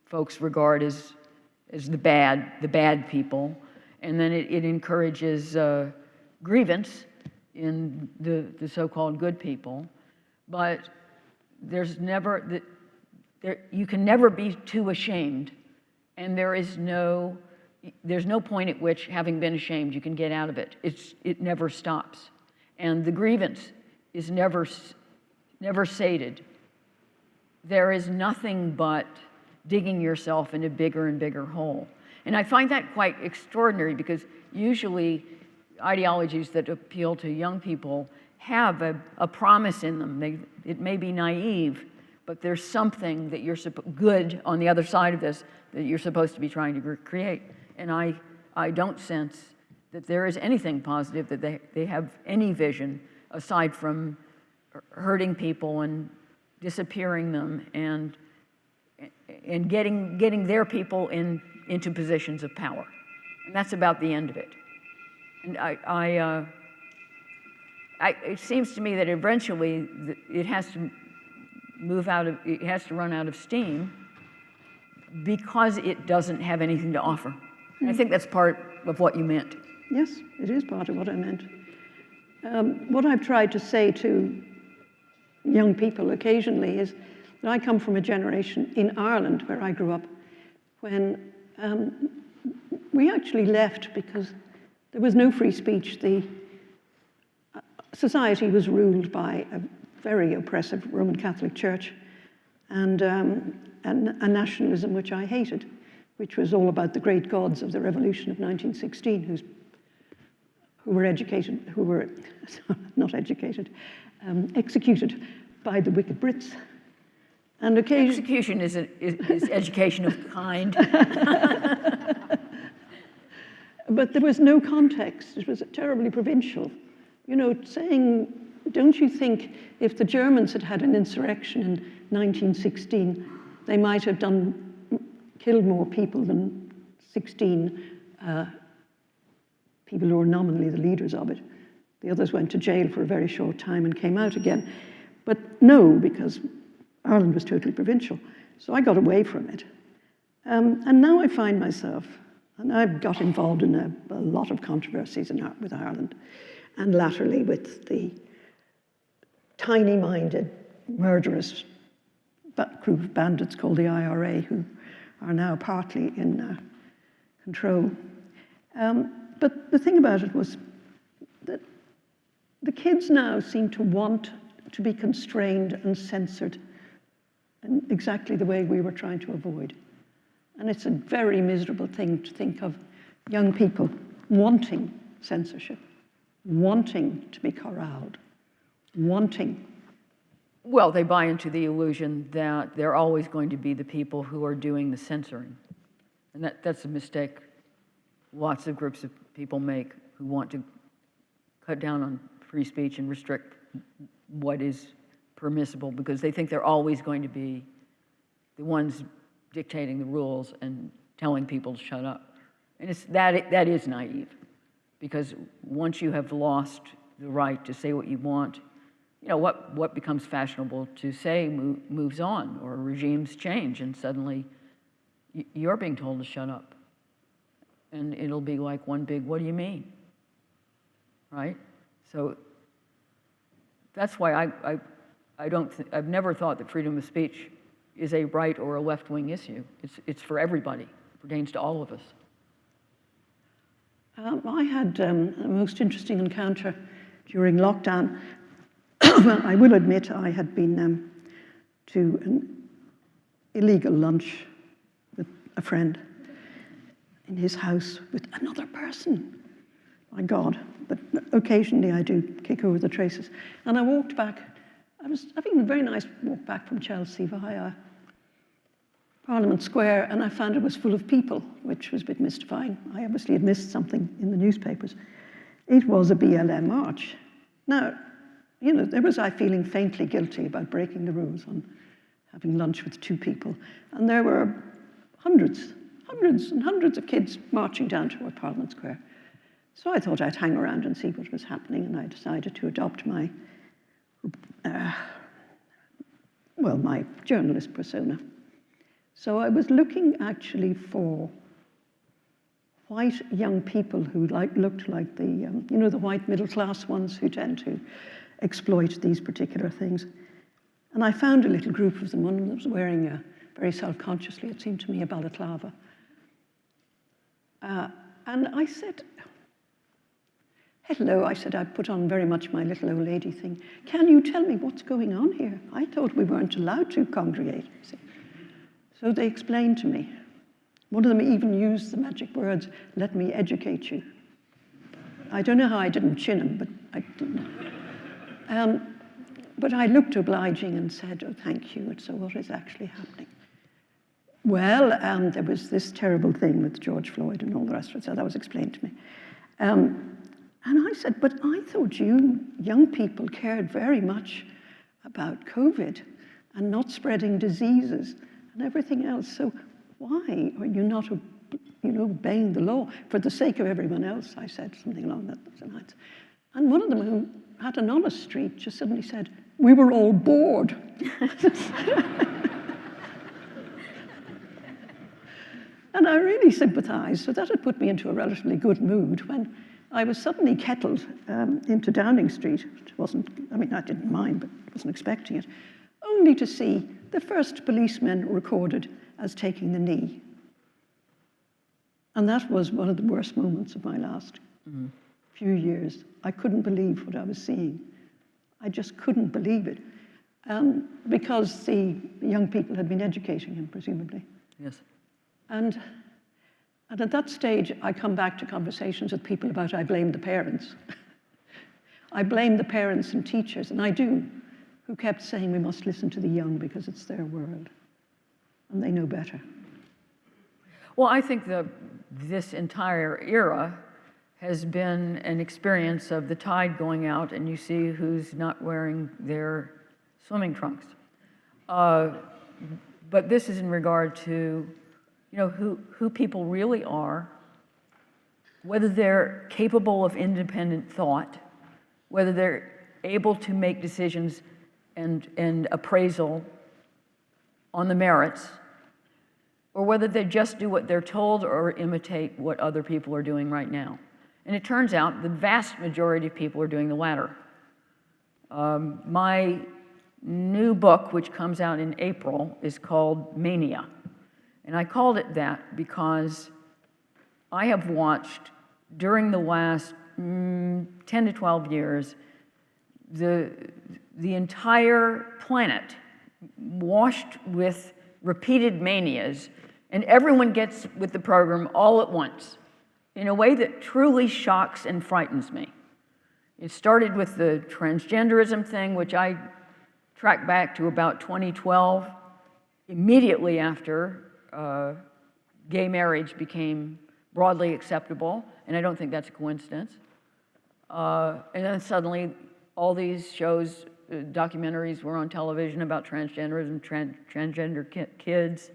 folks regard as the bad people, and then it encourages grievance in the so-called good people. But there's never you can never be too ashamed, and there's no point at which, having been ashamed, you can get out of it. It never stops, and the grievance is never sated. There is nothing but digging yourself in a bigger and bigger hole. And I find that quite extraordinary, because usually ideologies that appeal to young people have a promise in them. It may be naive, but there's something that you're good on the other side of this that you're supposed to be trying to create. And I don't sense that there is anything positive, that they have any vision aside from hurting people and disappearing them and getting their people into positions of power. And that's about the end of it. And it seems to me that eventually it has to run out of steam, because it doesn't have anything to offer. And I think that's part of what you meant. Yes, it is part of what I meant. What I've tried to say to young people occasionally is that I come from a generation in Ireland, where I grew up, when we actually left because there was no free speech. The society was ruled by a very oppressive Roman Catholic Church and a nationalism which I hated, which was all about the great gods of the Revolution of 1916, who were executed by the wicked Brits. And execution is education of kind. But there was no context. It was terribly provincial. You know, saying, don't you think if the Germans had had an insurrection in 1916, they might have killed more people than 16 people who were nominally the leaders of it. The others went to jail for a very short time and came out again. But no, because Ireland was totally provincial. So I got away from it. And now I find myself, and I've got involved in a lot of controversies with Ireland, and latterly with the tiny-minded, murderous group of bandits called the IRA, who are now partly in control. But the thing about it was that the kids now seem to want to be constrained and censored in exactly the way we were trying to avoid. And it's a very miserable thing to think of young people wanting censorship, wanting to be corralled, wanting. Well, they buy into the illusion that they're always going to be the people who are doing the censoring. And that's a mistake lots of groups of people make who want to cut down on free speech and restrict what is permissible, because they think they're always going to be the ones dictating the rules and telling people to shut up. And that is naive, because once you have lost the right to say what you want, you know, what becomes fashionable to say moves on, or regimes change, and suddenly you're being told to shut up. And it'll be like one big, what do you mean? Right? So that's why I've never thought that freedom of speech is a right or a left-wing issue. It's for everybody. It pertains to all of us. I had a most interesting encounter during lockdown. Well, I will admit I had been to an illegal lunch with a friend in his house with another person. My God, but occasionally I do kick over the traces. And I walked back. I was having a very nice walk back from Chelsea via Parliament Square, and I found it was full of people, which was a bit mystifying. I obviously had missed something in the newspapers. It was a BLM march. Now, you know, there was I feeling faintly guilty about breaking the rules on having lunch with two people. And there were hundreds and hundreds of kids marching down toward Parliament Square. So I thought I'd hang around and see what was happening, and I decided to adopt my, my journalist persona. So I was looking actually for white young people who looked like the, the white middle class ones who tend to exploit these particular things. And I found a little group of them. One of them was wearing, very self-consciously, it seemed to me, a balaclava. And I said, hello, I said, I put on very much my little old lady thing. Can you tell me what's going on here? I thought we weren't allowed to congregate. So they explained to me. One of them even used the magic words, let me educate you. I don't know how I didn't chin him, but I didn't. But I looked obliging and said, oh, thank you. And so what is actually happening? Well, there was this terrible thing with George Floyd and all the rest of it, so that was explained to me. And I said, but I thought you young people cared very much about COVID and not spreading diseases and everything else. So why are you not, obeying the law for the sake of everyone else? I said something along those lines. And one of them, who had an honest streak, just suddenly said, we were all bored. And I really sympathized, so that had put me into a relatively good mood when I was suddenly kettled into Downing Street, which wasn't, I didn't mind, but wasn't expecting it, only to see the first policeman recorded as taking the knee. And that was one of the worst moments of my last few years. I couldn't believe what I was seeing. I just couldn't believe it. Because the young people had been educating him, presumably. Yes. And at that stage, I come back to conversations with people about I blame the parents. I blame the parents and teachers, and I do, who kept saying we must listen to the young because it's their world, and they know better. Well, I think this entire era has been an experience of the tide going out, and you see who's not wearing their swimming trunks. But this is in regard to who people really are, whether they're capable of independent thought, whether they're able to make decisions and appraisal on the merits, or whether they just do what they're told or imitate what other people are doing right now. And it turns out the vast majority of people are doing the latter. My new book, which comes out in April, is called Mania. And I called it that because I have watched, during the last 10 to 12 years, the entire planet washed with repeated manias, and everyone gets with the program all at once in a way that truly shocks and frightens me. It started with the transgenderism thing, which I track back to about 2012, immediately after gay marriage became broadly acceptable, and I don't think that's a coincidence. And then suddenly, all these shows, documentaries were on television about transgenderism, transgender kids.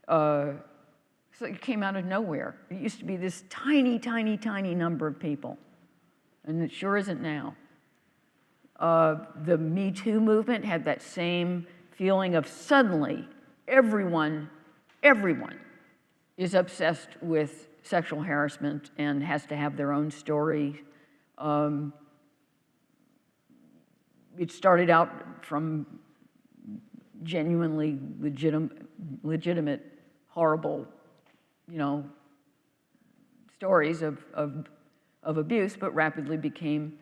So it came out of nowhere. It used to be this tiny, tiny, tiny number of people, and it sure isn't now. The Me Too movement had that same feeling of suddenly everyone is obsessed with sexual harassment and has to have their own story. It started out from genuinely legitimate, horrible, stories of abuse, but rapidly became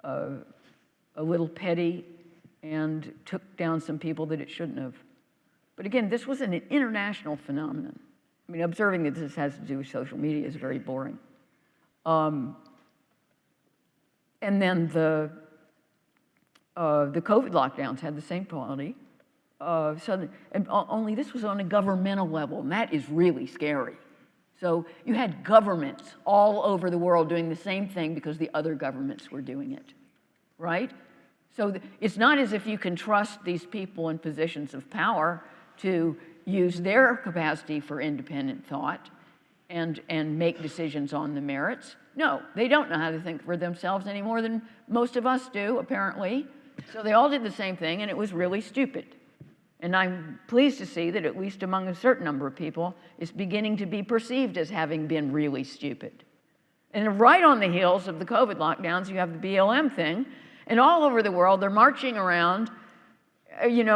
a little petty and took down some people that it shouldn't have. But again, this was an international phenomenon. I mean, observing that this has to do with social media is very boring. And then the COVID lockdowns had the same quality. Only this was on a governmental level, and that is really scary. So you had governments all over the world doing the same thing because the other governments were doing it, right? So it's not as if you can trust these people in positions of power to use their capacity for independent thought and make decisions on the merits. No, they don't know how to think for themselves any more than most of us do, apparently. So they all did the same thing, and it was really stupid. And I'm pleased to see that at least among a certain number of people, it's beginning to be perceived as having been really stupid. And right on the heels of the COVID lockdowns, you have the BLM thing, and all over the world, they're marching around. In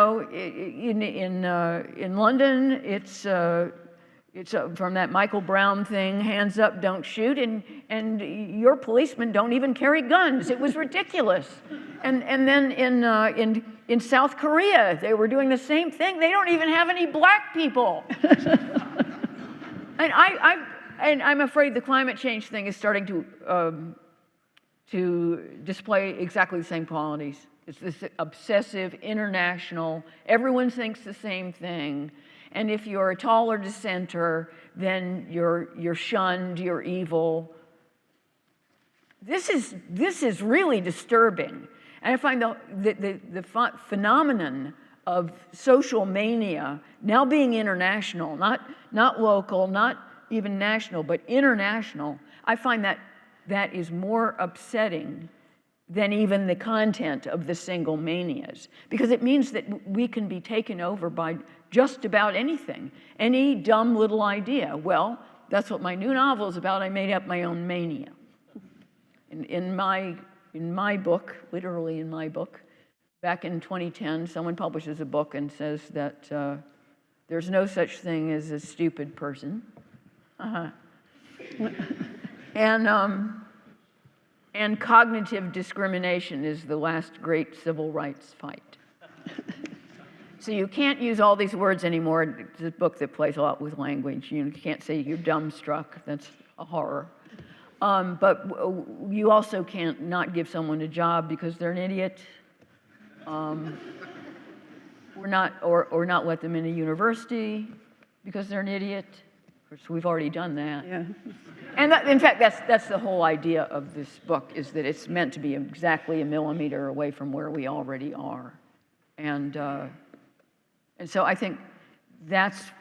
London, it's from that Michael Brown thing, hands up, don't shoot, and your policemen don't even carry guns. It was ridiculous. And then in South Korea, they were doing the same thing. They don't even have any black people. And I'm afraid the climate change thing is starting to display exactly the same qualities. It's this obsessive, international, everyone thinks the same thing. And if you're a taller dissenter, then you're shunned, you're evil. This is really disturbing. And I find the phenomenon of social mania now being international, not local, not even national, but international, I find that is more upsetting than even the content of the single manias, because it means that we can be taken over by just about anything, any dumb little idea. Well, that's what my new novel is about. I made up my own mania. In my book, literally in my book, back in 2010, someone publishes a book and says that there's no such thing as a stupid person. And cognitive discrimination is the last great civil rights fight. So you can't use all these words anymore. It's a book that plays a lot with language. You can't say you're dumbstruck. That's a horror. But you also can't not give someone a job because they're an idiot. Or not let them in a university because they're an idiot. Of course, we've already done that. Yeah. And in fact, that's the whole idea of this book, is that it's meant to be exactly a millimeter away from where we already are. And so I think that's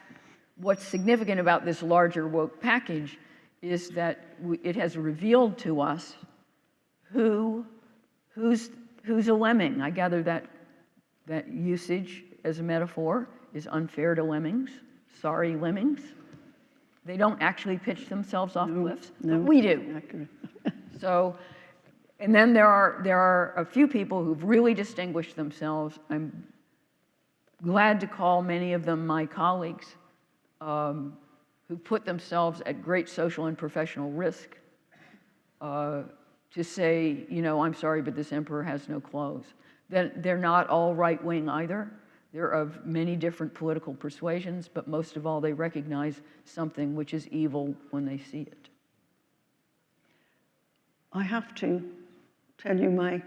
what's significant about this larger woke package, is that it has revealed to us who's a lemming. I gather that usage as a metaphor is unfair to lemmings. Sorry, lemmings. They don't actually pitch themselves off cliffs, but we do. So, and then there are a few people who've really distinguished themselves. I'm glad to call many of them my colleagues, who put themselves at great social and professional risk to say, I'm sorry, but this emperor has no clothes. They're not all right-wing either. They're of many different political persuasions, but most of all, they recognize something which is evil when they see it. I have to tell you my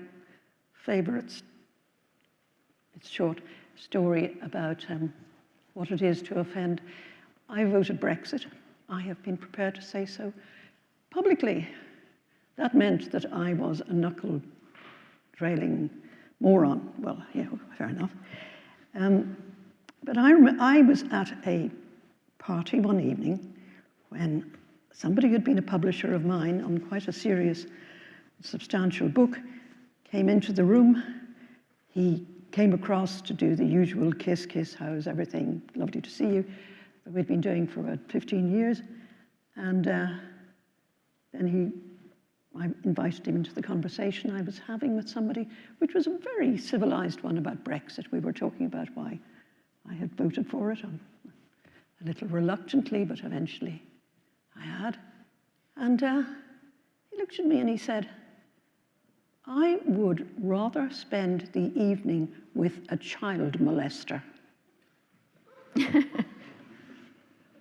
favorite short story about what it is to offend. I voted Brexit. I have been prepared to say so publicly. That meant that I was a knuckle-drailing moron. Well, fair enough. But I was at a party one evening when somebody who'd been a publisher of mine on quite a serious, substantial book came into the room. He came across to do the usual kiss, how's everything, lovely to see you, that we'd been doing for about 15 years. And then I invited him into the conversation I was having with somebody, which was a very civilized one about Brexit. We were talking about why I had voted for it, a little reluctantly, but eventually I had. And he looked at me and he said, I would rather spend the evening with a child molester.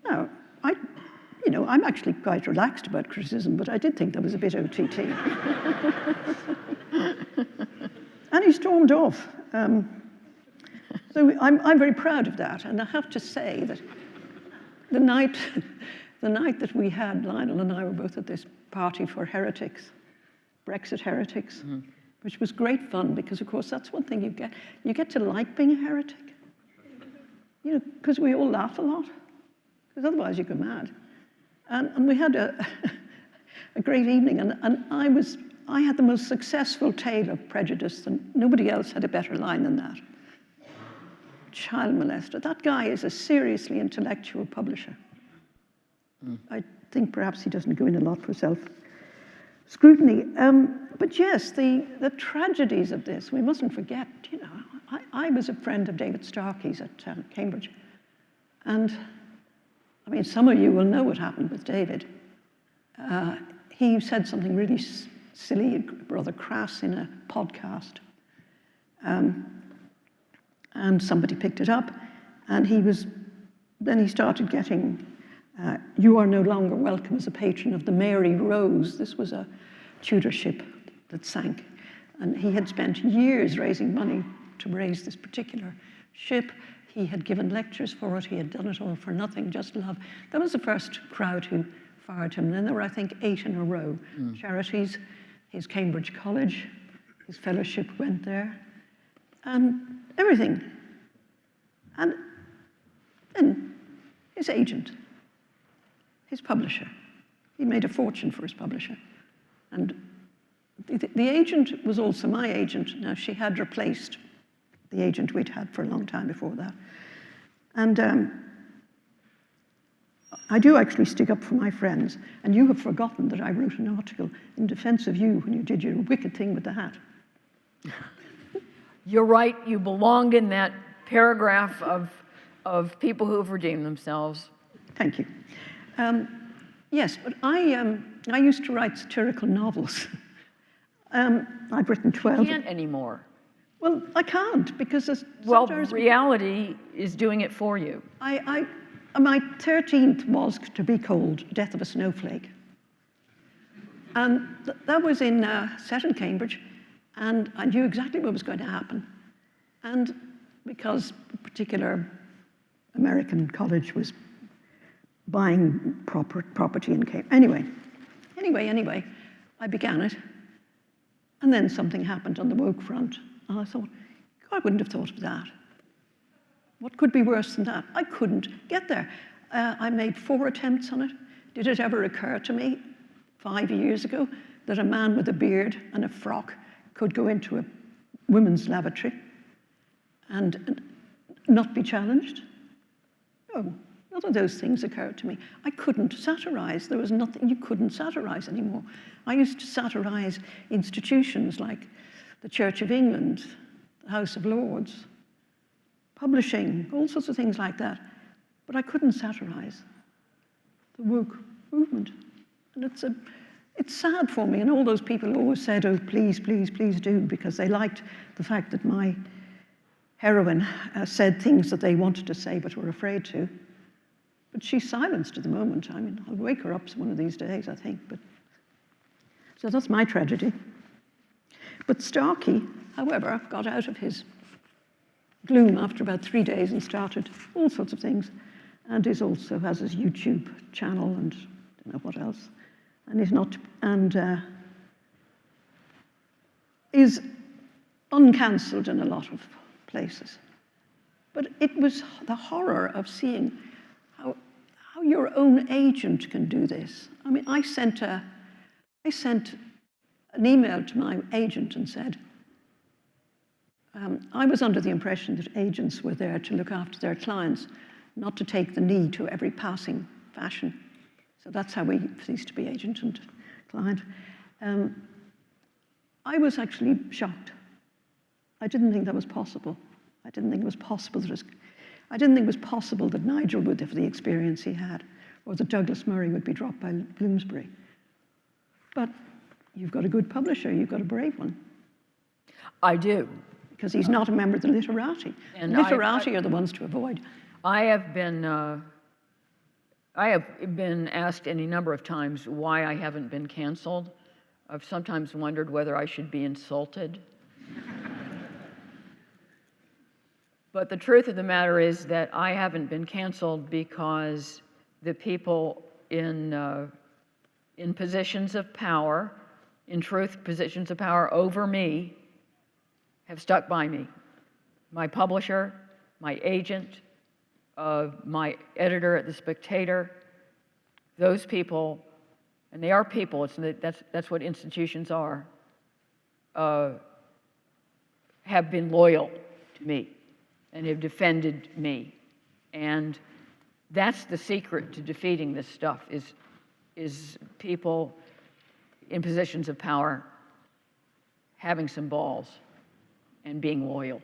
Now, I'm actually quite relaxed about criticism, but I did think that was a bit OTT. And he stormed off. So I'm very proud of that. And I have to say that the night that we had, Lionel and I were both at this party for heretics, Brexit heretics, which was great fun because, of course, that's one thing you get. You get to like being a heretic, because we all laugh a lot, because otherwise you go mad. And we had a great evening, and I had the most successful tale of prejudice, and nobody else had a better line than that. Child molester. That guy is a seriously intellectual publisher. I think perhaps he doesn't go in a lot for self-scrutiny. But yes, the tragedies of this, we mustn't forget, I was a friend of David Starkey's at Cambridge. And, I mean, some of you will know what happened with David. He said something really silly, rather crass in a podcast. And somebody picked it up, and then he started getting, you are no longer welcome as a patron of the Mary Rose. This was a Tudor ship that sank. And he had spent years raising money to raise this particular ship. He had given lectures for it. He had done it all for nothing, just love. That was the first crowd who fired him. Then there were, I think, 8 in a row. Charities, his Cambridge College, his fellowship went there, and everything. And then his agent, his publisher. He made a fortune for his publisher. And the agent was also my agent. Now, she had replaced the agent we'd had for a long time before that. And I do actually stick up for my friends. And you have forgotten that I wrote an article in defense of you when you did your wicked thing with the hat. You're right. You belonged in that paragraph of people who have redeemed themselves. Thank you. Yes, but I used to write satirical novels. I've written 12. You can't anymore. Well, I can't because reality is doing it for you. My 13th was to be called Death of a Snowflake. And that was set in Cambridge, and I knew exactly what was going to happen. And because a particular American college was buying property in Cambridge. Anyway, I began it. And then something happened on the woke front. And I thought, God, I wouldn't have thought of that. What could be worse than that? I couldn't get there. I made 4 attempts on it. Did it ever occur to me 5 years ago that a man with a beard and a frock could go into a women's lavatory and not be challenged? No, none of those things occurred to me. I couldn't satirize. There was nothing, you couldn't satirize anymore. I used to satirize institutions like the Church of England, the House of Lords, publishing, all sorts of things like that. But I couldn't satirize the woke movement. And it's sad for me. And all those people always said, oh, please, please, please do, because they liked the fact that my heroine said things that they wanted to say but were afraid to. But she's silenced at the moment. I mean, I'll wake her up one of these days, I think. So that's my tragedy. But Starkey, however, got out of his gloom after about 3 days and started all sorts of things. And is also has his YouTube channel and I don't know what else. And he's not, and is uncancelled in a lot of places. But it was the horror of seeing how your own agent can do this. I mean, I sent an email to my agent and said, I was under the impression that agents were there to look after their clients, not to take the knee to every passing fashion. So that's how we ceased to be agent and client. I was actually shocked. I didn't think that was possible. I didn't think it was possible that Nigel would have the experience he had, or that Douglas Murray would be dropped by Bloomsbury. But you've got a good publisher, you've got a brave one. I do. Because he's not a member of the literati. And literati are the ones to avoid. I have been asked any number of times why I haven't been canceled. I've sometimes wondered whether I should be insulted. But the truth of the matter is that I haven't been canceled because the people in positions of power, in truth, positions of power over me, have stuck by me. My publisher, my agent, my editor at The Spectator, those people, and they are people, that's what institutions are, have been loyal to me and have defended me. And that's the secret to defeating this stuff, is people in positions of power having some balls and being loyal.